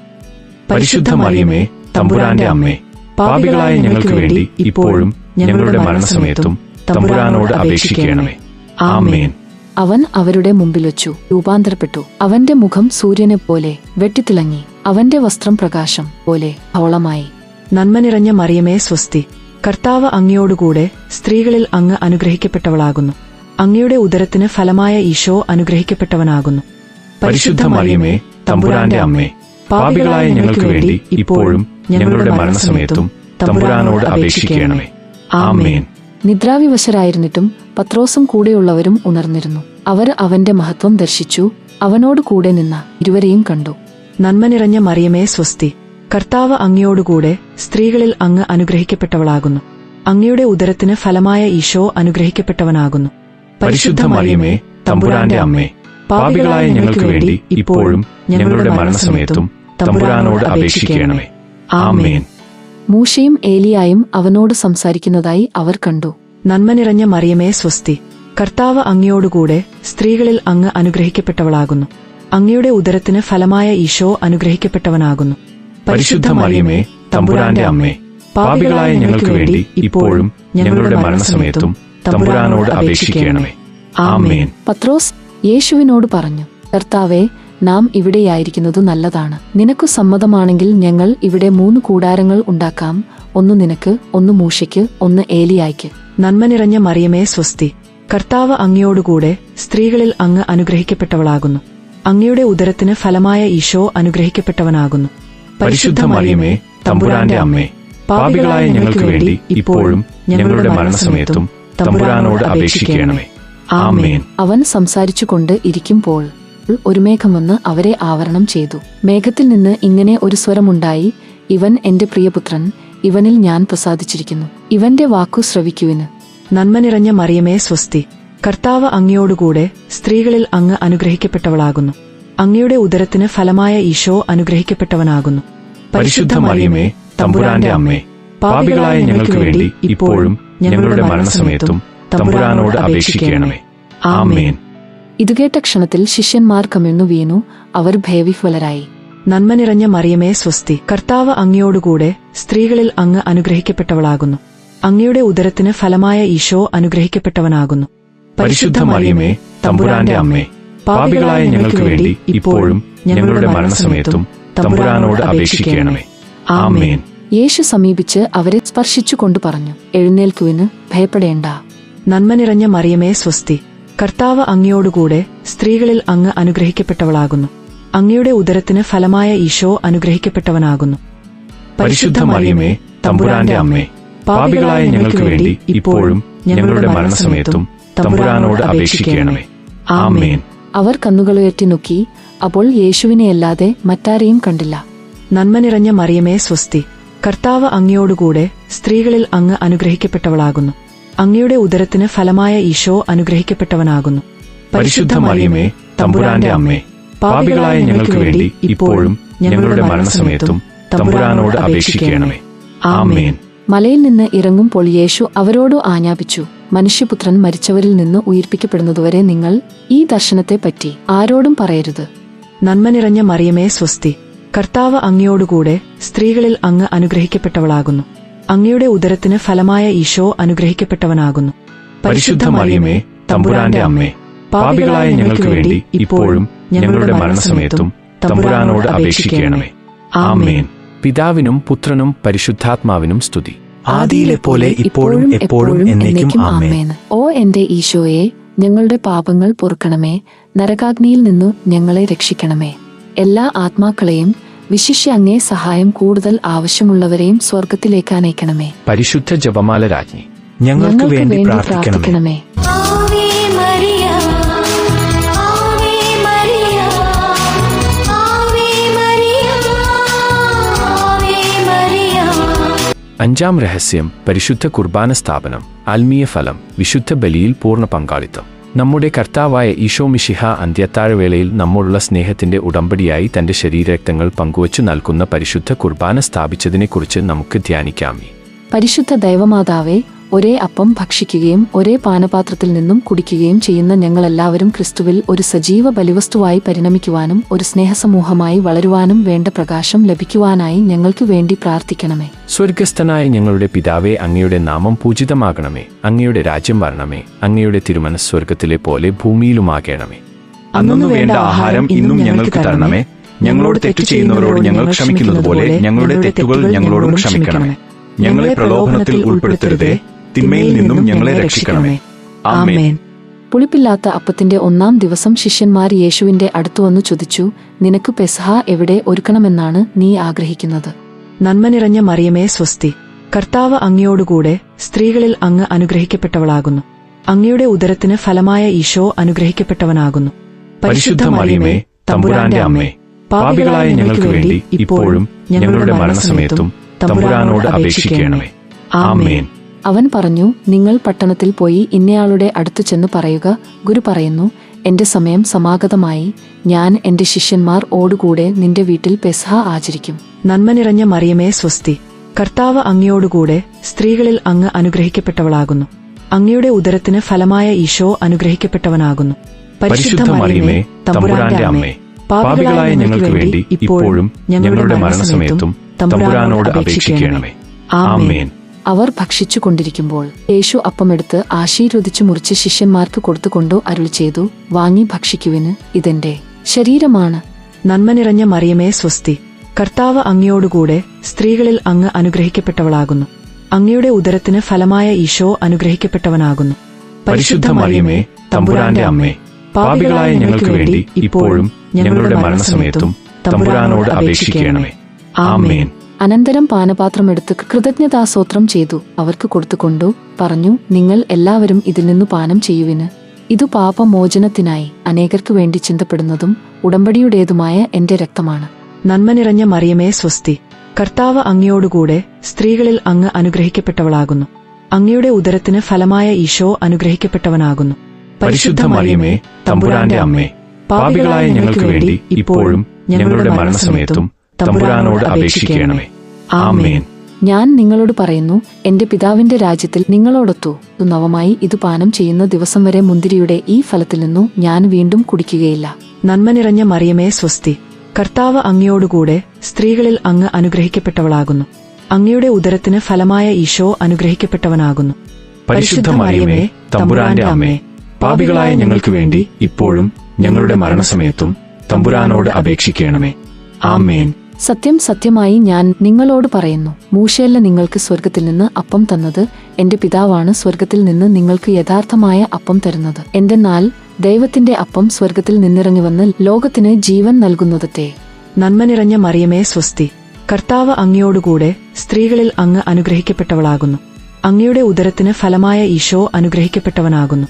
പരിശുദ്ധ മറിയമേ, തമ്പുരാന്റെ അമ്മേ, പാപികളായ ഞങ്ങൾക്ക് വേണ്ടി ഇപ്പോഴും ഞങ്ങളുടെ മരണസമയത്തും തമ്പുരാനോട് അപേക്ഷിക്കണമേ. ആമേൻ. അവൻ അവരുടെ മുമ്പിൽ വച്ചു രൂപാന്തരപ്പെട്ടു. അവന്റെ മുഖം സൂര്യനെ പോലെ വെട്ടിത്തിളങ്ങി, അവന്റെ വസ്ത്രം പ്രകാശം പോലെ ധവളമായി. നന്മ നിറഞ്ഞ മറിയമേ സ്വസ്തി, കർത്താവ് അങ്ങയോടുകൂടെ സ്ത്രീകളിൽ അങ്ങ് അനുഗ്രഹിക്കപ്പെട്ടവളാകുന്നു. അങ്ങയുടെ ഉദരത്തിന് ഫലമായ ഈശോ അനുഗ്രഹിക്കപ്പെട്ടവനാകുന്നു. പരിശുദ്ധ മറിയമേ, തമ്പുരാന്റെ അമ്മേ, പാപികളായ ഞങ്ങൾക്ക് വേണ്ടി ഇപ്പോഴും ഞങ്ങളുടെ മരണസമയത്തും തമ്പുരാനോട് അപേക്ഷിക്കണമേ. ആമേൻ. നിദ്രാവിവശരായിരുന്നിട്ടും പത്രോസും കൂടെയുള്ളവരും ഉണർന്നിരുന്നു. അവർ അവന്റെ മഹത്വം ദർശിച്ചു, അവനോട് കൂടെ നിന്ന ഇരുവരെയും കണ്ടു. നന്മ നിറഞ്ഞ മറിയമേ സ്വസ്തി, കർത്താവ് അങ്ങയോടുകൂടെ സ്ത്രീകളിൽ അങ്ങ് അനുഗ്രഹിക്കപ്പെട്ടവളാകുന്നു. അങ്ങയുടെ ഉദരത്തിന് ഫലമായ ഈശോ അനുഗ്രഹിക്കപ്പെട്ടവനാകുന്നു. പരിശുദ്ധ മറിയമേ, തമ്പുരാന്റെ അമ്മേ, പാപികളായ ഞങ്ങൾക്ക് വേണ്ടി ഇപ്പോഴും ഞങ്ങളുടെ മരണസമയത്തും തമ്പുരാനോട് അപേക്ഷിക്കണമേ. ആമേൻ. മൂശയും ഏലിയായും അവനോട് സംസാരിക്കുന്നതായി അവർ കണ്ടു. നന്മ നിറഞ്ഞ മറിയമേ സ്വസ്തി, കർത്താവ് അങ്ങയോടുകൂടെ സ്ത്രീകളിൽ അങ്ങ് അനുഗ്രഹിക്കപ്പെട്ടവളാകുന്നു. അങ്ങയുടെ ഉദരത്തിന് ഫലമായ ഈശോ അനുഗ്രഹിക്കപ്പെട്ടവനാകുന്നു. പരിശുദ്ധ മറിയമേ, തമ്പുരാന്റെ അമ്മേ, പാപികളായ ഞങ്ങൾക്ക് വേണ്ടി ഇപ്പോഴും ഞങ്ങളുടെ മരണസമയത്തും തമ്പുരാനോട് അപേക്ഷിക്കണമേ. ആമേൻ. പത്രോസ് യേശുവിനോട് പറഞ്ഞു, കർത്താവേ, നാം ഇവിടെയായിരിക്കുന്നതു നല്ലതാണ്. നിനക്കു സമ്മതമാണെങ്കിൽ ഞങ്ങൾ ഇവിടെ 3 കൂടാരങ്ങൾ ഉണ്ടാക്കാം, ഒന്ന് നിനക്ക്, ഒന്ന് മൂശയ്ക്ക്, ഒന്ന് ഏലിയായ്ക്ക്. നന്മ നിറഞ്ഞ മറിയമേ സ്വസ്തി, കർത്താവ് അങ്ങയോടുകൂടെ സ്ത്രീകളിൽ അങ്ങ് അനുഗ്രഹിക്കപ്പെട്ടവളാകുന്നു. അങ്ങയുടെ ഉദരത്തിന് ഫലമായ ഈശോ അനുഗ്രഹിക്കപ്പെട്ടവനാകുന്നു. പരിശുദ്ധ മറിയമേ, തമ്പുരാന്റെ അമ്മേ, പാപികളായ ഞങ്ങൾക്ക് വേണ്ടി ഇപ്പോഴും ഞങ്ങളുടെ മരണസമയത്തും തമ്പുരാനോട് അപേക്ഷിക്കണമേ. ആമേൻ. അവൻ സംസാരിച്ചുകൊണ്ട് ഇരിക്കുമ്പോൾ ഒരു മേഘം വന്ന് അവരെ ആവരണം ചെയ്തു. മേഘത്തിൽ നിന്ന് ഇങ്ങനെ ഒരു സ്വരമുണ്ടായി, ഇവൻ എന്റെ പ്രിയപുത്രൻ, ഇവനിൽ ഞാൻ പ്രസാദിച്ചിരിക്കുന്നു, ഇവന്റെ വാക്കു ശ്രവിക്കുവിന്. നന്മ നിറഞ്ഞ മറിയമേ സ്വസ്തി, കർത്താവ് അങ്ങയോടുകൂടെ സ്ത്രീകളിൽ അങ്ങ് അനുഗ്രഹിക്കപ്പെട്ടവളാകുന്നു. അങ്ങയുടെ ഉദരത്തിന് ഫലമായ ഈശോ അനുഗ്രഹിക്കപ്പെട്ടവനാകുന്നു. പരിശുദ്ധ മറിയമേ, തമ്പുരാന്റെ അമ്മേ, പാപികളായ ഞങ്ങൾക്ക് വേണ്ടി ഇപ്പോഴും ഞങ്ങളുടെ മരണസമയത്തും തമ്പുരാനോട് അപേക്ഷിക്കണമേ. ആമേൻ. ഇതുകേട്ട ക്ഷണത്തിൽ ശിഷ്യന്മാർ കമിഴ്ന്നു വീണു, അവർ ഭയവിഹ്വലരായി. നന്മ നിറഞ്ഞ മറിയമേ സ്വസ്തി, കർത്താവ് അങ്ങയോടുകൂടെ സ്ത്രീകളിൽ അങ്ങ് അനുഗ്രഹിക്കപ്പെട്ടവളാകുന്നു. അങ്ങയുടെ ഉദരത്തിന് ഫലമായ ഈശോ അനുഗ്രഹിക്കപ്പെട്ടവനാകുന്നു. പരിശുദ്ധ മറിയമേ, തമ്പുരാന്റെ അമ്മേ, പാപികളായ ഞങ്ങൾക്ക് വേണ്ടി ഇപ്പോഴും ഞങ്ങളുടെ മരണസമയത്തും തമ്പുരാനോട് അപേക്ഷിക്കണമേ. ആമേൻ. യേശു സമീപിച്ച് അവരെ സ്പർശിച്ചുകൊണ്ട് പറഞ്ഞു, എഴുന്നേൽക്കുവിന്, ഭയപ്പെടേണ്ട. നന്മ നിറഞ്ഞ മറിയമേ സ്വസ്തി, കർത്താവ് അങ്ങയോടുകൂടെ സ്ത്രീകളിൽ അങ്ങ് അനുഗ്രഹിക്കപ്പെട്ടവളാകുന്നു. അങ്ങയുടെ ഉദരത്തിന് ഫലമായ ഈശോ അനുഗ്രഹിക്കപ്പെട്ടവനാകുന്നു. പരിശുദ്ധ മറിയമേ, തമ്പുരാന്റെ അമ്മേ, പാപികളായ ഞങ്ങൾക്ക് വേണ്ടി ഇപ്പോഴും ഞങ്ങളുടെ മരണസമയത്തും തമ്പുരാനോട് അപേക്ഷിക്കണമേ. ആമേൻ. അവർ കണ്ണുകളുയർത്തി നോക്കി, അപ്പോൾ യേശുവിനെയല്ലാതെ മറ്റാരെയും കണ്ടില്ല. നന്മ നിറഞ്ഞ മറിയമേ സ്വസ്തി, കർത്താവ് അങ്ങയോടുകൂടെ സ്ത്രീകളിൽ അങ്ങ് അനുഗ്രഹിക്കപ്പെട്ടവളാകുന്നു. അങ്ങയുടെ ഉദരത്തിന് ഫലമായ ഈശോ അനുഗ്രഹിക്കപ്പെട്ടവനാകുന്നു. പരിശുദ്ധ മറിയമേ, തമ്പുരാന്റെ അമ്മേ, പാപികളായ ഞങ്ങൾക്ക് വേണ്ടി ഇപ്പോഴും ഞങ്ങളുടെ മരണസമയത്തും തമ്പുരാനോട് അപേക്ഷിക്കണമേ. ആമേൻ. മലയിൽ നിന്ന് ഇറങ്ങുമ്പോൾ യേശു അവരോട് ആജ്ഞാപിച്ചു, മനുഷ്യപുത്രൻ മരിച്ചവരിൽ നിന്ന് ഉയിർപ്പിക്കപ്പെടുന്നതുവരെ നിങ്ങൾ ഈ ദർശനത്തെപ്പറ്റി ആരോടും പറയരുത്. നന്മ നിറഞ്ഞ മറിയമേ സ്വസ്തി, കർത്താവ് അങ്ങയോടുകൂടെ സ്ത്രീകളിൽ അങ്ങ് അനുഗ്രഹിക്കപ്പെട്ടവളാകുന്നു. അങ്ങയുടെ ഉദരത്തിന് ഫലമായ ഈശോ അനുഗ്രഹിക്കപ്പെട്ടവനാകുന്നു. പരിശുദ്ധ മറിയമേ, തമ്പുരാന്റെ അമ്മേ, പാപികളായ ഞങ്ങൾക്ക് വേണ്ടി ഇപ്പോഴും ഞങ്ങളുടെ മരണസമയത്തും തമ്പുരാനോട് അപേക്ഷിക്കണമേ. ആമേൻ. പിതാവിനും പുത്രനും പരിശുദ്ധാത്മാവിനും സ്തുതി. ആദിയിലെ പോലെ ഇപ്പോഴും എപ്പോഴും എന്നേക്കും ആമേൻ. ഓ എന്റെ ഈശോയെ, ഞങ്ങളുടെ പാപങ്ങൾ പൊറുക്കണമേ, നരകാഗ്നിയിൽ നിന്നു ഞങ്ങളെ രക്ഷിക്കണമേ. എല്ലാ ആത്മാക്കളെയും, വിശിഷ്യ അങ്ങേ സഹായം കൂടുതൽ ആവശ്യമുള്ളവരെയും സ്വർഗത്തിലേക്ക് അനയിക്കണമേ. പരിശുദ്ധ ജപമാല രാജ്ഞി, ഞങ്ങൾക്ക് വേണ്ടി പ്രാർത്ഥിക്കണമേ. Ave Maria, Ave Maria, Ave Maria, Ave Maria. അഞ്ചാം രഹസ്യം, പരിശുദ്ധ കുർബാന സ്ഥാപനം. ആത്മീയ ഫലം, വിശുദ്ധ ബലിയിൽ പൂർണ്ണ പങ്കാളിത്തം. നമ്മുടെ കർത്താവായ ഈശോ മിശിഹ അന്ത്യത്താഴവേളയിൽ നമ്മോടുള്ള സ്നേഹത്തിന്റെ ഉടമ്പടിയായി തന്റെ ശരീരരക്തങ്ങൾ പങ്കുവച്ചു നൽകുന്ന പരിശുദ്ധ കുർബാന സ്ഥാപിച്ചതിനെക്കുറിച്ച് നമുക്ക് ധ്യാനിക്കാം. പരിശുദ്ധ ദൈവമാതാവേ, ഒരേ അപ്പം ഭക്ഷിക്കുകയും ഒരേ പാനപാത്രത്തിൽ നിന്നും കുടിക്കുകയും ചെയ്യുന്ന ഞങ്ങളെല്ലാവരും ക്രിസ്തുവിൽ ഒരു സജീവ ബലിവസ്തുവായി പരിണമിക്കുവാനും ഒരു സ്നേഹസമൂഹമായി വളരുവാനും വേണ്ട പ്രകാശം ലഭിക്കുവാനായി ഞങ്ങൾക്ക് വേണ്ടി പ്രാർത്ഥിക്കണമേ. സ്വർഗസ്ഥനായ ഞങ്ങളുടെ പിതാവേ, അങ്ങയുടെ നാമം പൂജിതമാകണമേ. അങ്ങയുടെ രാജ്യം വരണമേ. അങ്ങയുടെ തിരുമനസ് സ്വർഗത്തിലെ പോലെ ഭൂമിയിലുമാകണമേ. അന്നു വേണ്ട ആഹാരം ഇന്നും ഞങ്ങൾക്ക് തരണമേ. ഞങ്ങളോട് തെറ്റു ചെയ്യുന്നവരോട് ഞങ്ങൾ ക്ഷമിക്കുന്നതുപോലെ ഞങ്ങളുടെ തെറ്റുകൾ ഞങ്ങളോടും ക്ഷമിക്കണമേ. ഞങ്ങളെ പ്രലോഭനത്തിൽ ഉൾപ്പെടുത്തരുതേ, തിന്മയിൽ നിന്നും ഞങ്ങളെ രക്ഷിക്കണമേ. ആമേൻ. പുളിപ്പില്ലാത്ത അപ്പത്തിന്റെ 1-ാം ദിവസം ശിഷ്യന്മാർ യേശുവിന്റെ അടുത്തുവന്നു ചോദിച്ചു, നിനക്ക് പെസഹ എവിടെ ഒരുക്കണമെന്നാണ് നീ ആഗ്രഹിക്കുന്നത്? നന്മ നിറഞ്ഞ മറിയമേ സ്വസ്തി, കർത്താവ് അങ്ങയോടുകൂടെ സ്ത്രീകളിൽ അങ്ങ് അനുഗ്രഹിക്കപ്പെട്ടവളാകുന്നു. അങ്ങയുടെ ഉദരത്തിന് ഫലമായ ഈശോ അനുഗ്രഹിക്കപ്പെട്ടവനാകുന്നു. പരിശുദ്ധ മറിയമേ, തമ്പുരാന്റെ അമ്മേ, പാപികളായ ഞങ്ങൾക്ക് വേണ്ടി ഇപ്പോഴും ഞങ്ങളുടെ മരണസമയത്തും തമ്പുരാനോട് അപേക്ഷിക്കണമേ. ആമേൻ. അവൻ പറഞ്ഞു, നിങ്ങൾ പട്ടണത്തിൽ പോയി ഇന്നയാളുടെ അടുത്തു ചെന്ന് പറയുക, ഗുരു പറയുന്നു, എന്റെ സമയം സമാഗതമായി, ഞാൻ എന്റെ ശിഷ്യന്മാർ ഓടുകൂടെ നിന്റെ വീട്ടിൽ പെസഹ ആചരിക്കും. നന്മ നിറഞ്ഞ മറിയമേ സ്വസ്തി, കർത്താവ് അങ്ങയോടുകൂടെ സ്ത്രീകളിൽ അങ്ങ് അനുഗ്രഹിക്കപ്പെട്ടവളാകുന്നു. അങ്ങയുടെ ഉദരത്തിന് ഫലമായ ഈശോ അനുഗ്രഹിക്കപ്പെട്ടവനാകുന്നു. പരിശുദ്ധ മറിയമേ, തമ്പുരാന്റെ അമ്മേ, പാപികളായ ഞങ്ങൾക്ക് വേണ്ടി ഇപ്പോഴും ഞങ്ങളുടെ മരണസമയത്തും തമ്പുരാനോട് അപേക്ഷിക്കണമേ. ആമേൻ. അവർ ഭക്ഷിച്ചു കൊണ്ടിരിക്കുമ്പോൾ യേശു അപ്പമെടുത്ത് ആശീർവദിച്ചു മുറിച്ച് ശിഷ്യന്മാർക്ക് കൊടുത്തുകൊണ്ടു അരുളി ചെയ്തു, വാങ്ങി ഭക്ഷിക്കുവിന്, ഇതെന്റെ ശരീരമാണ്. നന്മ നിറഞ്ഞ മറിയമേ സ്വസ്തി, കർത്താവ് അങ്ങയോടുകൂടെ സ്ത്രീകളിൽ അങ്ങ് അനുഗ്രഹിക്കപ്പെട്ടവളാകുന്നു. അങ്ങയുടെ ഉദരത്തിന് ഫലമായ ഈശോ അനുഗ്രഹിക്കപ്പെട്ടവനാകുന്നു. പരിശുദ്ധ മറിയമേ, തമ്പുരാന്റെ അമ്മേ, പാപികളായ ഞങ്ങൾക്ക് വേണ്ടി ഇപ്പോഴും ഞങ്ങളുടെ മരണസമയത്തും തമ്പുരാനോട് അപേക്ഷിക്കണമേ. ആമേൻ. അനന്തരം പാനപാത്രമെടുത്ത് കൃതജ്ഞതാസ്തോത്രം ചെയ്തു അവർക്ക് കൊടുത്തുകൊണ്ടു പറഞ്ഞു, നിങ്ങൾ എല്ലാവരും ഇതിൽ നിന്നു പാനം ചെയ്യുവിന്. ഇതു പാപമോചനത്തിനായി അനേകർക്കു വേണ്ടി ചിന്തപ്പെടുന്നതും ഉടമ്പടിയുടേതുമായ എന്റെ രക്തമാണ്. നന്മ നിറഞ്ഞ മറിയമേ സ്വസ്തി, കർത്താവ് അങ്ങയോടുകൂടെ സ്ത്രീകളിൽ അങ്ങ് അനുഗ്രഹിക്കപ്പെട്ടവളാകുന്നു. അങ്ങയുടെ ഉദരത്തിന് ഫലമായ ഈശോ അനുഗ്രഹിക്കപ്പെട്ടവനാകുന്നു. പരിശുദ്ധ മറിയമേ, തമ്പുരാന്റെ അമ്മേ, പാപികളായ ഞങ്ങൾക്ക് വേണ്ടി ഇപ്പോഴും ഞങ്ങളുടെ മരണസമയത്തും തമ്പുരാനോട് അപേക്ഷിക്കണമേ. ആമേൻ. ഞാൻ നിങ്ങളോട് പറയുന്നു, എന്റെ പിതാവിന്റെ രാജ്യത്തിൽ നിങ്ങളോടൊത്തു നവമായി ഇത് പാനം ചെയ്യുന്ന ദിവസം വരെ മുന്തിരിയുടെ ഈ ഫലത്തിൽ നിന്നു ഞാൻ വീണ്ടും കുടിക്കുകയില്ല. നന്മ നിറഞ്ഞ മറിയമേ സ്വസ്തി, കർത്താവ് അങ്ങയോടുകൂടെ സ്ത്രീകളിൽ അങ്ങ് അനുഗ്രഹിക്കപ്പെട്ടവളാകുന്നു. അങ്ങയുടെ ഉദരത്തിന് ഫലമായ ഈശോ അനുഗ്രഹിക്കപ്പെട്ടവനാകുന്നു. പരിശുദ്ധ മറിയമേ, തമ്പുരാന്റെ അമ്മേ, പാപികളായ ഞങ്ങൾക്ക് വേണ്ടി ഇപ്പോഴും ഞങ്ങളുടെ മരണസമയത്തും തമ്പുരാനോട് അപേക്ഷിക്കണമേ. ആമേൻ. സത്യം സത്യമായി ഞാൻ നിങ്ങളോട് പറയുന്നു, മൂശയല്ല നിങ്ങൾക്ക് സ്വർഗത്തിൽ നിന്ന് അപ്പം തന്നത്, എന്റെ പിതാവാണ് സ്വർഗത്തിൽ നിന്ന് നിങ്ങൾക്ക് യഥാർത്ഥമായ അപ്പം തരുന്നത്. എന്തെന്നാൽ ദൈവത്തിന്റെ അപ്പം സ്വർഗത്തിൽ നിന്നിറങ്ങിവന്ന് ലോകത്തിന് ജീവൻ നൽകുന്നതേ. നന്മ നിറഞ്ഞ മറിയമേ സ്വസ്തി, കർത്താവ് അങ്ങയോടുകൂടെ സ്ത്രീകളിൽ അങ്ങ് അനുഗ്രഹിക്കപ്പെട്ടവളാകുന്നു. അങ്ങയുടെ ഉദരത്തിന് ഫലമായ ഈശോ അനുഗ്രഹിക്കപ്പെട്ടവനാകുന്നു.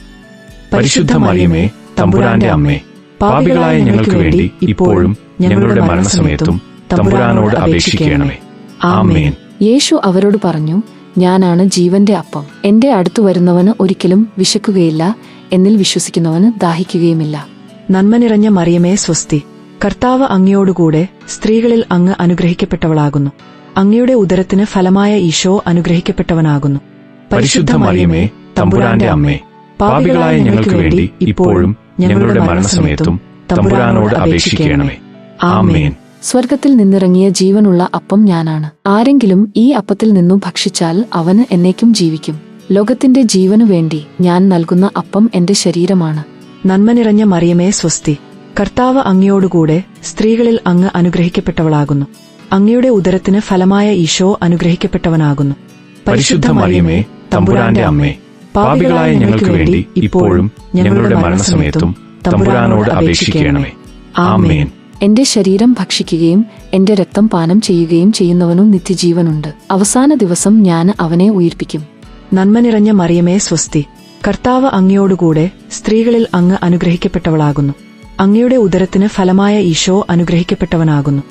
പരിശുദ്ധ മറിയമേ, തമ്പുരാന്റെ അമ്മേ, പാപികളായ ഞങ്ങൾക്ക് വേണ്ടി ഇപ്പോഴും ഞങ്ങളുടെ മരണസമയത്തും തമ്പുരാനോട് അപേക്ഷിക്കണമേ. ആമേൻ. യേശു അവരോട് പറഞ്ഞു, ഞാനാണ് ജീവന്റെ അപ്പം. എന്റെ അടുത്തു വരുന്നവന് ഒരിക്കലും വിശക്കുകയില്ല, എന്നിൽ വിശ്വസിക്കുന്നവന് ദാഹിക്കുകയുമില്ല. നന്മ നിറഞ്ഞ മറിയമേ സ്വസ്തി, കർത്താവ് അങ്ങയോടുകൂടെ സ്ത്രീകളിൽ അങ്ങ് അനുഗ്രഹിക്കപ്പെട്ടവളാകുന്നു. അങ്ങയുടെ ഉദരത്തിന് ഫലമായ ഈശോ അനുഗ്രഹിക്കപ്പെട്ടവനാകുന്നു. പരിശുദ്ധ മറിയമേ, തമ്പുരാന്റെ അമ്മേ, പാപികളായ ഞങ്ങൾക്ക് വേണ്ടി ഇപ്പോഴും ഞങ്ങളുടെ മരണസമയത്തും തമ്പുരാനോട് അപേക്ഷിക്കണമേ. ആമേൻ. സ്വർഗത്തിൽ നിന്നിറങ്ങിയ ജീവനുള്ള അപ്പം ഞാനാണ്. ആരെങ്കിലും ഈ അപ്പത്തിൽ നിന്നു ഭക്ഷിച്ചാൽ അവന് എന്നേക്കും ജീവിക്കും. ലോകത്തിന്റെ ജീവനു വേണ്ടി ഞാൻ നൽകുന്ന അപ്പം എന്റെ ശരീരമാണ്. നന്മ നിറഞ്ഞ മറിയമേ സ്വസ്തി, കർത്താവ് അങ്ങയോടുകൂടെ സ്ത്രീകളിൽ അങ്ങ് അനുഗ്രഹിക്കപ്പെട്ടവളാകുന്നു. അങ്ങയുടെ ഉദരത്തിന് ഫലമായ ഈശോ അനുഗ്രഹിക്കപ്പെട്ടവനാകുന്നു. പരിശുദ്ധ മറിയമേ, തമ്പുരാന്റെ അമ്മേ, പാപികളായ ഞങ്ങൾക്ക് വേണ്ടി ഇപ്പോഴും ഞങ്ങളുടെ മരണസമയത്തും തമ്പുരാനോട് അപേക്ഷിക്കണമേ. ആമേൻ. എന്റെ ശരീരം ഭക്ഷിക്കുകയും എന്റെ രക്തം പാനം ചെയ്യുകയും ചെയ്യുന്നവനും നിത്യജീവനുണ്ട്. അവസാന ദിവസം ഞാൻ അവനെ ഉയിർപ്പിക്കും. നന്മ നിറഞ്ഞ മറിയമേ സ്വസ്തി, കർത്താവ് അങ്ങയോടുകൂടെ സ്ത്രീകളിൽ അങ്ങ് അനുഗ്രഹിക്കപ്പെട്ടവളാകുന്നു. അങ്ങയുടെ ഉദരത്തിന് ഫലമായ ഈശോ അനുഗ്രഹിക്കപ്പെട്ടവനാകുന്നു.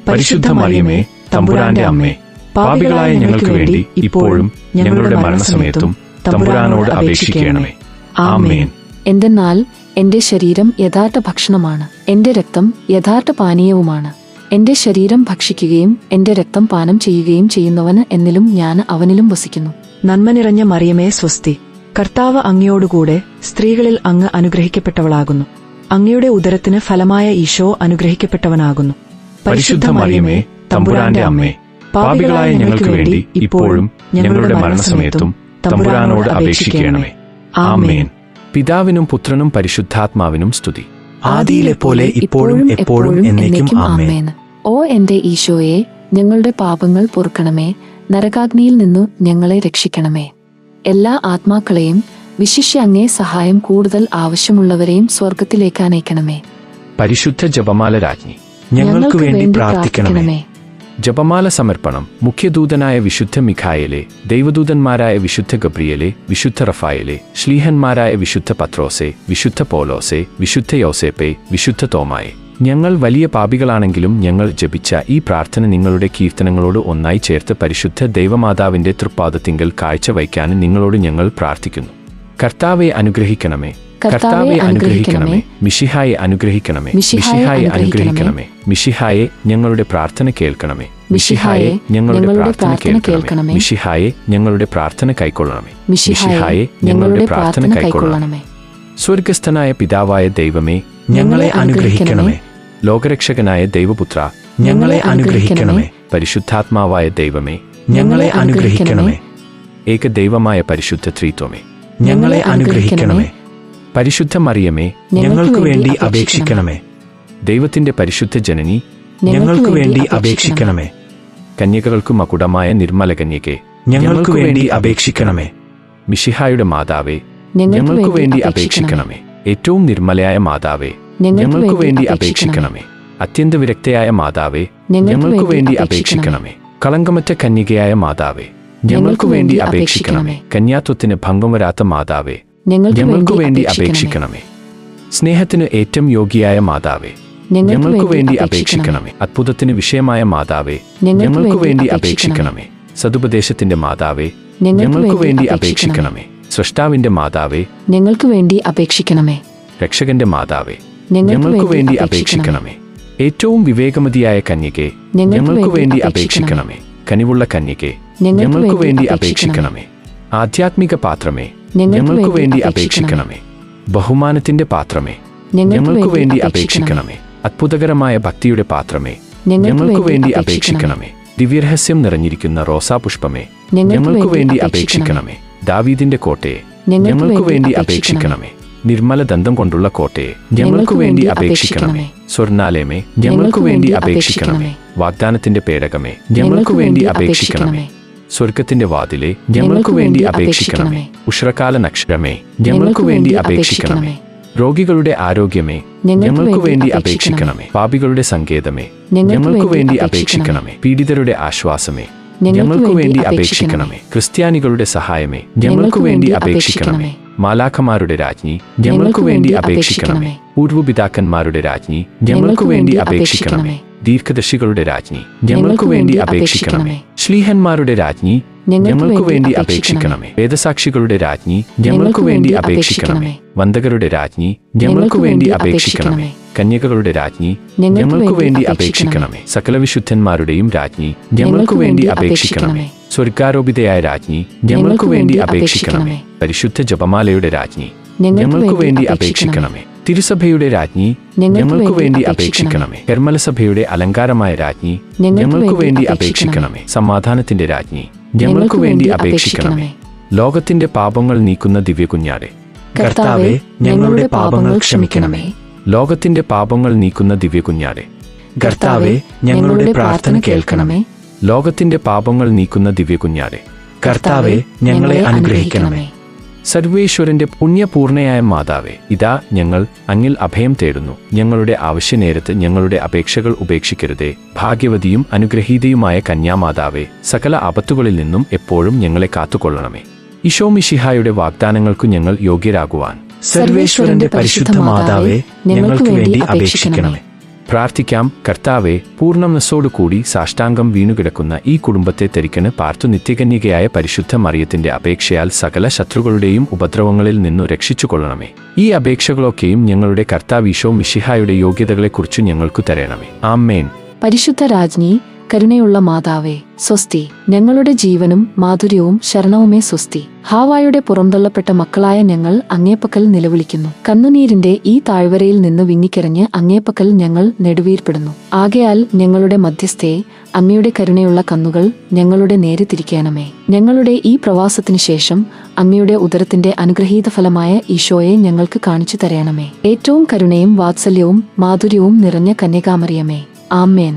പരിശുദ്ധ മറിയമേ, തമ്പുരാന്റെ അമ്മേ, പാപികളായ ഞങ്ങൾക്ക് വേണ്ടി ഇപ്പോഴും ഞങ്ങളുടെ മരണസമയത്തും തമ്പുരാനോട് അപേക്ഷിക്കണമേ. ആമേൻ. എന്തെന്നാൽ എന്റെ ശരീരം യഥാർത്ഥ ഭക്ഷണമാണ്, എന്റെ രക്തം യഥാർത്ഥ പാനീയവുമാണ്. എന്റെ ശരീരം ഭക്ഷിക്കുകയും എന്റെ രക്തം പാനം ചെയ്യുകയും ചെയ്യുന്നവന് എന്നിലും ഞാൻ അവനിലും വസിക്കുന്നു. നന്മ നിറഞ്ഞ മറിയമേ സ്വസ്തി, കർത്താവ് അങ്ങയോടുകൂടെ സ്ത്രീകളിൽ അങ്ങ് അനുഗ്രഹിക്കപ്പെട്ടവളാകുന്നു. അങ്ങയുടെ ഉദരത്തിന് ഫലമായ ഈശോ അനുഗ്രഹിക്കപ്പെട്ടവനാകുന്നു. പരിശുദ്ധ മറിയമേ, തമ്പുരാന്റെ അമ്മേ, പാപികളായ ഞങ്ങൾക്ക് വേണ്ടി ഇപ്പോഴും ഞങ്ങളുടെ മരണസമയത്തും തമ്പുരാനോട് അപേക്ഷിക്കണമേ. ആമേൻ. പിതാവിനും പുത്രനും പരിശുദ്ധാത്മാവിനും സ്തുതി. ആദിയിലെ പോലെ ഇപ്പോഴും എപ്പോഴും എന്നേക്കും ആമേൻ. ഓ എന്റെ ഈശോയെ, ഞങ്ങളുടെ പാപങ്ങൾ പൊറുക്കണമേ, നരകാഗ്നിയിൽ നിന്നു ഞങ്ങളെ രക്ഷിക്കണമേ. എല്ലാ ആത്മാക്കളെയും വിശിഷ്യ അങ്ങേ സഹായം കൂടുതൽ ആവശ്യമുള്ളവരെയും സ്വർഗത്തിലേക്ക് അനയിക്കണമേ. പരിശുദ്ധ ജപമാല രാജ്ഞി, ഞങ്ങൾക്ക് വേണ്ടി പ്രാർത്ഥിക്കണമേ. ജപമാല സമർപ്പണം. മുഖ്യദൂതനായ വിശുദ്ധ മിഖായേലെ, ദൈവദൂതന്മാരായ വിശുദ്ധ ഗബ്രിയേലെ, വിശുദ്ധ റഫായേലെ, ശ്ലീഹന്മാരായ വിശുദ്ധ പത്രോസെ, വിശുദ്ധ പോലോസെ, വിശുദ്ധ യോസേപ്പെ, വിശുദ്ധ തോമായെ, ഞങ്ങൾ വലിയ പാപികളാണെങ്കിലും ഞങ്ങൾ ജപിച്ച ഈ പ്രാർത്ഥന നിങ്ങളുടെ കീർത്തനങ്ങളോട് ഒന്നായി ചേർത്ത് പരിശുദ്ധ ദൈവമാതാവിന്റെ തൃപ്പാദത്തിങ്കൽ കാഴ്ചവയ്ക്കാൻ നിങ്ങളോട് ഞങ്ങൾ പ്രാർത്ഥിക്കുന്നു. കർത്താവെ അനുഗ്രഹിക്കണമേ, കർത്താവെ അനുഗ്രഹിക്കണമേ, മിശിഹായെ അനുഗ്രഹിക്കണമേ, മിശിഹായെ അനുഗ്രഹിക്കണമേ, മിശിഹായെ ഞങ്ങളുടെ പ്രാർത്ഥന കേൾക്കണമേ, മിശിഹായെ ഞങ്ങളുടെ പ്രാർത്ഥന കേൾക്കണമേ, മിശിഹായെ ഞങ്ങളുടെ പ്രാർത്ഥന കൈക്കൊള്ളണമേ, മിശിഹായെ ഞങ്ങളുടെ പ്രാർത്ഥന കൈക്കൊള്ളണമേ. സ്വർഗസ്ഥനായ പിതാവായ ദൈവമേ, ഞങ്ങളെ അനുഗ്രഹിക്കണമേ. ലോകരക്ഷകനായ ദൈവപുത്ര, ഞങ്ങളെ അനുഗ്രഹിക്കണമേ. പരിശുദ്ധാത്മാവായ ദൈവമേ, ഞങ്ങളെ അനുഗ്രഹിക്കണമേ. ഏകദൈവമായ പരിശുദ്ധ ത്രിത്വമേ, ഞങ്ങളെ അനുഗ്രഹിക്കണമേ. പരിശുദ്ധ മറിയമേ, ഞങ്ങൾക്ക് വേണ്ടി അപേക്ഷിക്കണമേ. ദൈവത്തിന്റെ പരിശുദ്ധ ജനനി, ഞങ്ങൾക്ക് വേണ്ടി അപേക്ഷിക്കണമേ. കന്യകകൾക്കു മകുടമായ നിർമ്മല കന്യകെ, ഞങ്ങൾക്ക് വേണ്ടി അപേക്ഷിക്കണമേ. മിശിഹായുടെ മാതാവേ, ഞങ്ങൾക്ക് വേണ്ടി അപേക്ഷിക്കണമേ. ഏറ്റവും നിർമ്മലയായ മാതാവേ, ഞങ്ങൾക്ക് വേണ്ടി അപേക്ഷിക്കണമേ. അത്യന്ത വിരക്തയായ മാതാവേ, ഞങ്ങൾക്ക് വേണ്ടി അപേക്ഷിക്കണമേ. കളങ്കമറ്റ കന്യകയായ മാതാവേ, ഞങ്ങൾക്ക് വേണ്ടി അപേക്ഷിക്കണമേ. കന്യാത്വത്തിന് ഭംഗം വരാത്ത മാതാവേ, ഞങ്ങൾക്ക് വേണ്ടി അപേക്ഷിക്കണമേ. സ്നേഹത്തിന് ഏറ്റവും യോഗ്യയായ മാതാവേ, ഞങ്ങൾക്ക് വേണ്ടി അപേക്ഷിക്കണമേ. അത്ഭുതത്തിന് വിഷയമായ മാതാവേ, ഞങ്ങൾക്ക് വേണ്ടി അപേക്ഷിക്കണമേ. സതുപദേശത്തിന്റെ മാതാവേ, ഞങ്ങൾക്ക് വേണ്ടി അപേക്ഷിക്കണമേ. സ്രഷ്ടാവിന്റെ മാതാവേ, ഞങ്ങൾക്ക് വേണ്ടി അപേക്ഷിക്കണമേ. രക്ഷകന്റെ മാതാവേ, ഞങ്ങൾക്ക് വേണ്ടി അപേക്ഷിക്കണമേ. ഏറ്റവും വിവേകമതിയായ കന്യകെ, ഞങ്ങൾക്ക് വേണ്ടി അപേക്ഷിക്കണമേ. കനിവുള്ള കന്യകെ, ഞങ്ങൾക്ക് വേണ്ടി അപേക്ഷിക്കണമേ. ആധ്യാത്മിക പാത്രമേ, ഞങ്ങൾക്ക് വേണ്ടി അപേക്ഷിക്കണമേ. ബഹുമാനത്തിന്റെ പാത്രമേ, ഞങ്ങൾക്ക് വേണ്ടി അപേക്ഷിക്കണമേ. അത്ഭുതകരമായ ഭക്തിയുടെ പാത്രമേ, ഞങ്ങൾക്ക് വേണ്ടി അപേക്ഷിക്കണമേ. ദിവ്യരഹസ്യം നിറഞ്ഞിരിക്കുന്ന റോസാപുഷ്പമേ, ഞങ്ങൾക്ക് വേണ്ടി അപേക്ഷിക്കണമേ. ദാവീദിന്റെ കോട്ടയെ, ഞങ്ങൾക്ക് വേണ്ടി അപേക്ഷിക്കണമേ. നിർമ്മല ദന്തം കൊണ്ടുള്ള കോട്ടയെ, ഞങ്ങൾക്ക് വേണ്ടി അപേക്ഷിക്കണമേ. സ്വർണാലയമേ, ഞങ്ങൾക്ക് വേണ്ടി അപേക്ഷിക്കണമേ. വാഗ്ദാനത്തിന്റെ പേടകമേ, ഞങ്ങൾക്ക് വേണ്ടി അപേക്ഷിക്കണമേ. സ്വർഗത്തിന്റെ വാതിലെ, ഞങ്ങൾക്ക് വേണ്ടി അപേക്ഷിക്കണമേ. ഉഷ്രകാല നക്ഷത്രമേ, ഞങ്ങൾക്ക് വേണ്ടി അപേക്ഷിക്കണമേ. രോഗികളുടെ ആരോഗ്യമേ, ഞങ്ങൾക്ക് വേണ്ടി അപേക്ഷിക്കണമേ. പാപികളുടെ സങ്കേതമേ, ഞങ്ങൾക്ക് വേണ്ടി അപേക്ഷിക്കണമേ. പീഡിതരുടെ ആശ്വാസമേ, ഞങ്ങൾക്ക് വേണ്ടി അപേക്ഷിക്കണമേ. ക്രിസ്ത്യാനികളുടെ സഹായമേ, ഞങ്ങൾക്ക് വേണ്ടി അപേക്ഷിക്കണമേ. മാലാഖമാരുടെ രാജ്ഞി, ഞങ്ങൾക്ക് വേണ്ടി അപേക്ഷിക്കണമേ. പൂർവ്വപിതാക്കന്മാരുടെ രാജ്ഞി, ഞങ്ങൾക്ക് വേണ്ടി അപേക്ഷിക്കണമേ. ദീർഘദർശികളുടെ രാജ്ഞി, ഞങ്ങൾക്ക് വേണ്ടി അപേക്ഷിക്കണമേ. ശ്ലീഹന്മാരുടെ രാജ്ഞി, ഞങ്ങൾക്ക് വേണ്ടി അപേക്ഷിക്കണമേ. വേദസാക്ഷികളുടെ രാജ്ഞി, ഞങ്ങൾക്ക് വേണ്ടി അപേക്ഷിക്കണമേ. വന്ദകരുടെ രാജ്ഞി, ഞങ്ങൾക്ക് വേണ്ടി അപേക്ഷിക്കണമേ. കന്യകകളുടെ രാജ്ഞി, ഞങ്ങൾക്ക് വേണ്ടി അപേക്ഷിക്കണമേ. സകല വിശുദ്ധന്മാരുടെയും രാജ്ഞി, ഞങ്ങൾക്ക് വേണ്ടി അപേക്ഷിക്കണമേ. സ്വർഗാരോപിതയായ രാജ്ഞി, ഞങ്ങൾക്ക് വേണ്ടി അപേക്ഷിക്കണമേ. പരിശുദ്ധ ജപമാലയുടെ രാജ്ഞി, ഞങ്ങൾക്ക് വേണ്ടി അപേക്ഷിക്കണമേ. തിരുസഭയുടെ രാജ്ഞി, ഞങ്ങൾക്ക് വേണ്ടി അപേക്ഷിക്കണമേ. കർമ്മലസഭയുടെ അലങ്കാരമായ രാജ്ഞി, ഞങ്ങൾക്ക് വേണ്ടി അപേക്ഷിക്കണമേ. സമാധാനത്തിന്റെ രാജ്ഞി, ഞങ്ങൾക്ക് വേണ്ടി അപേക്ഷിക്കണമേ. ലോകത്തിന്റെ പാപങ്ങൾ നീക്കുന്ന ദിവ്യകുഞ്ഞാടെ, കർത്താവേ, ഞങ്ങളുടെ പാപങ്ങൾ ക്ഷമിക്കണമേ. ലോകത്തിന്റെ പാപങ്ങൾ നീക്കുന്ന ദിവ്യകുഞ്ഞാടെ, കർത്താവേ, ഞങ്ങളുടെ പ്രാർത്ഥന കേൾക്കണമേ. ലോകത്തിന്റെ പാപങ്ങൾ നീക്കുന്ന ദിവ്യകുഞ്ഞാടെ, കർത്താവേ, ഞങ്ങളെ അനുഗ്രഹിക്കണമേ. സർവേശ്വരന്റെ പുണ്യപൂർണയായ മാതാവേ, ഇതാ ഞങ്ങൾ അങ്ങിൽ അഭയം തേടുന്നു. ഞങ്ങളുടെ ആവശ്യനേരത്ത് ഞങ്ങളുടെ അപേക്ഷകൾ ഉപേക്ഷിക്കരുതേ. ഭാഗ്യവതിയും അനുഗ്രഹീതയുമായ കന്യാമാതാവേ, സകല ആപത്തുകളിൽ നിന്നും എപ്പോഴും ഞങ്ങളെ കാത്തുകൊള്ളണമേ. ഈശോ മിശിഹായുടെ വാഗ്ദാനങ്ങൾക്കു ഞങ്ങൾ യോഗ്യരാകുവാൻ സർവേശ്വരന്റെ പരിശുദ്ധ മാതാവേ, ഞങ്ങൾക്ക് വേണ്ടി അപേക്ഷിക്കണമേ. പ്രാർത്ഥിക്കാം. കർത്താവെ, പൂർണ്ണ മനസ്സോടുകൂടി സാഷ്ടാംഗം വീണുകിടക്കുന്ന ഈ കുടുംബത്തെ തരിക്കന് പാർത്തു നിത്യകന്യകയായ പരിശുദ്ധ മറിയത്തിന്റെ അപേക്ഷയാൽ സകല ശത്രുക്കളുടെയും ഉപദ്രവങ്ങളിൽ നിന്നു രക്ഷിച്ചുകൊള്ളണമേ. ഈ അപേക്ഷകളൊക്കെയും ഞങ്ങളുടെ കർത്താവ് ഈശോ മിശിഹായുടെ യോഗ്യതകളെക്കുറിച്ച് ഞങ്ങൾക്കു തരണമേ. ആമേൻ. പരിശുദ്ധ രാജ്ഞി, കരുണയുള്ള മാതാവേ, സ്വസ്തി. ഞങ്ങളുടെ ജീവനും മാധുര്യവും ശരണവുമേ സ്വസ്തി. ഹാവായുടെ പുറന്തള്ളപ്പെട്ട മക്കളായ ഞങ്ങൾ അങ്ങേപ്പക്കൽ നിലവിളിക്കുന്നു. കണ്ണുനീരിന്റെ ഈ താഴ്വരയിൽ നിന്ന് വിങ്ങിക്കരഞ്ഞ് അങ്ങേപ്പക്കൽ ഞങ്ങൾ നെടുവീർപ്പെടുന്നു. ആകയാൽ ഞങ്ങളുടെ മധ്യസ്ഥയെ, അങ്ങയുടെ കരുണയുള്ള കണ്ണുകൾ ഞങ്ങളുടെ നേരെ തിരിക്കണമേ. ഞങ്ങളുടെ ഈ പ്രവാസത്തിനു ശേഷം അങ്ങയുടെ ഉദരത്തിന്റെ അനുഗ്രഹീത ഫലമായ ഈശോയെ ഞങ്ങൾക്ക് കാണിച്ചു തരണമേ. ഏറ്റവും കരുണയും വാത്സല്യവും മാധുര്യവും നിറഞ്ഞ കന്യകാമറിയമേ. ആമേൻ.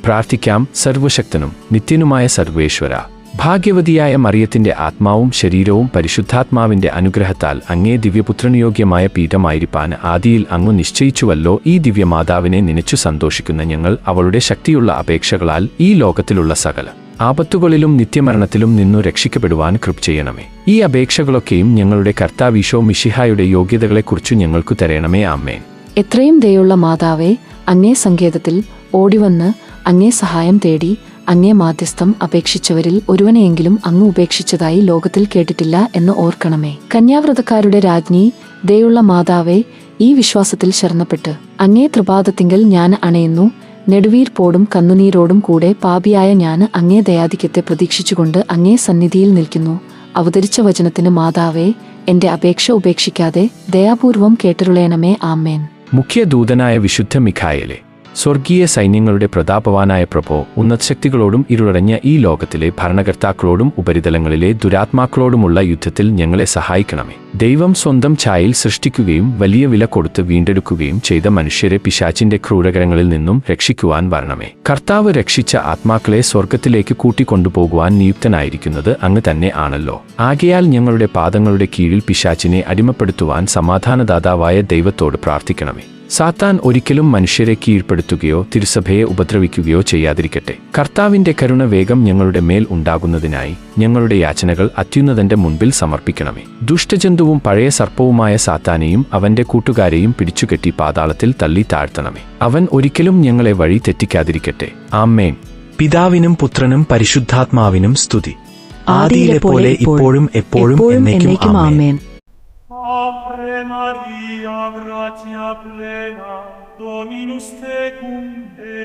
പ്രാർത്ഥിക്കാം. സർവശക്തനും നിത്യനുമായ സർവേശ്വര, ഭാഗ്യവതിയായ മറിയത്തിന്റെ ആത്മാവും ശരീരവും പരിശുദ്ധാത്മാവിന്റെ അനുഗ്രഹത്താൽ അങ്ങേ ദിവ്യപുത്രനുയോഗ്യമായ പീഠമായിരിക്കാൻ ആദിയിൽ അങ്ങ് നിശ്ചയിച്ചുവല്ലോ. ഈ ദിവ്യമാതാവിനെ നനച്ചു സന്തോഷിക്കുന്ന ഞങ്ങൾ അവളുടെ ശക്തിയുള്ള അപേക്ഷകളാൽ ഈ ലോകത്തിലുള്ള സകല ആപത്തുകളിലും നിത്യമരണത്തിലും നിന്നു രക്ഷിക്കപ്പെടുവാൻ കൃപ ചെയ്യണമേ. ഈ അപേക്ഷകളൊക്കെയും ഞങ്ങളുടെ കർത്താവ് ഈശോ മിശിഹായുടെ യോഗ്യതകളെക്കുറിച്ചു ഞങ്ങൾക്കു തരണമേ. ആമേൻ. എത്രയും ദയുള്ള മാതാവേ, അങ്ങേ സങ്കേതത്തിൽ ഓടിവന്ന് അങ്ങേ സഹായം തേടി അങ്ങേ മാധ്യസ്ഥം അപേക്ഷിച്ചവരിൽ ഒരുവനെയെങ്കിലും അങ്ങ് ഉപേക്ഷിച്ചതായി ലോകത്തിൽ കേട്ടിട്ടില്ല എന്ന് ഓർക്കണമേ. കന്യാവ്രതക്കാരുടെ രാജ്ഞി, ദയുള്ള മാതാവേ, ഈ വിശ്വാസത്തിൽ ശരണപ്പെട്ട് അങ്ങേ തൃപാദത്തിങ്കൽ ഞാൻ അണയുന്നു. നെടുവീർപ്പോടും കണ്ണുനീരോടും കൂടെ പാപിയായ ഞാൻ അങ്ങേ ദയാധിക്യത്തെ പ്രതീക്ഷിച്ചുകൊണ്ട് അങ്ങേ സന്നിധിയിൽ നിൽക്കുന്നു. അവതരിച്ച വചനത്തിന് മാതാവേ, എന്റെ അപേക്ഷ ഉപേക്ഷിക്കാതെ ദയാപൂർവം കേട്ടരുളയണമേ. ആമേൻ. മുഖ്യ ദൂതനായ വിശുദ്ധ മിഖായേലെ, സ്വർഗീയ സൈന്യങ്ങളുടെ പ്രതാപവാനായ പ്രഭോ, ഉന്നതശക്തികളോടും ഇരുളടഞ്ഞ ഈ ലോകത്തിലെ ഭരണകർത്താക്കളോടും ഉപരിതലങ്ങളിലെ ദുരാത്മാക്കളോടുമുള്ള യുദ്ധത്തിൽ ഞങ്ങളെ സഹായിക്കണമേ. ദൈവം സ്വന്തം ഛായയിൽ സൃഷ്ടിക്കുകയും വലിയ വില കൊടുത്ത് വീണ്ടെടുക്കുകയും ചെയ്ത മനുഷ്യരെ പിശാചിന്റെ ക്രൂരകരങ്ങളിൽ നിന്നും രക്ഷിക്കുവാൻ വരണമേ. കർത്താവ് രക്ഷിച്ച ആത്മാക്കളെ സ്വർഗത്തിലേക്ക് കൂട്ടിക്കൊണ്ടുപോകുവാൻ നിയുക്തനായിരിക്കുന്നത് അങ്ങ് തന്നെ ആണല്ലോ. ആകയാൽ ഞങ്ങളുടെ പാദങ്ങളുടെ കീഴിൽ പിശാചിനെ അടിമപ്പെടുത്തുവാൻ സമാധാനദാതാവായ ദൈവത്തോട് പ്രാർത്ഥിക്കണമേ. സാത്താൻ ഒരിക്കലും മനുഷ്യരെ കീഴ്പ്പെടുത്തുകയോ തിരുസഭയെ ഉപദ്രവിക്കുകയോ ചെയ്യാതിരിക്കട്ടെ. കർത്താവിന്റെ കരുണ വേഗം ഞങ്ങളുടെ മേൽ ഉണ്ടാകുന്നതിനായി ഞങ്ങളുടെ യാചനകൾ അത്യുന്നതന്റെ മുൻപിൽ സമർപ്പിക്കണമേ. ദുഷ്ടജന്തുവും പഴയ സർപ്പവുമായ സാത്താനെയും അവന്റെ കൂട്ടുകാരെയും പിടിച്ചുകെട്ടി പാതാളത്തിൽ തള്ളി താഴ്ത്തണമേ. അവൻ ഒരിക്കലും ഞങ്ങളെ വഴി തെറ്റിക്കാതിരിക്കട്ടെ. ആമേൻ. പിതാവിനും പുത്രനും പരിശുദ്ധാത്മാവിനും സ്തുതി. ആദിയിലെ പോലെ ഇപ്പോഴും എപ്പോഴും എന്നേക്കും ആമേൻ. Ave Maria, gratia plena, Dominus tecum,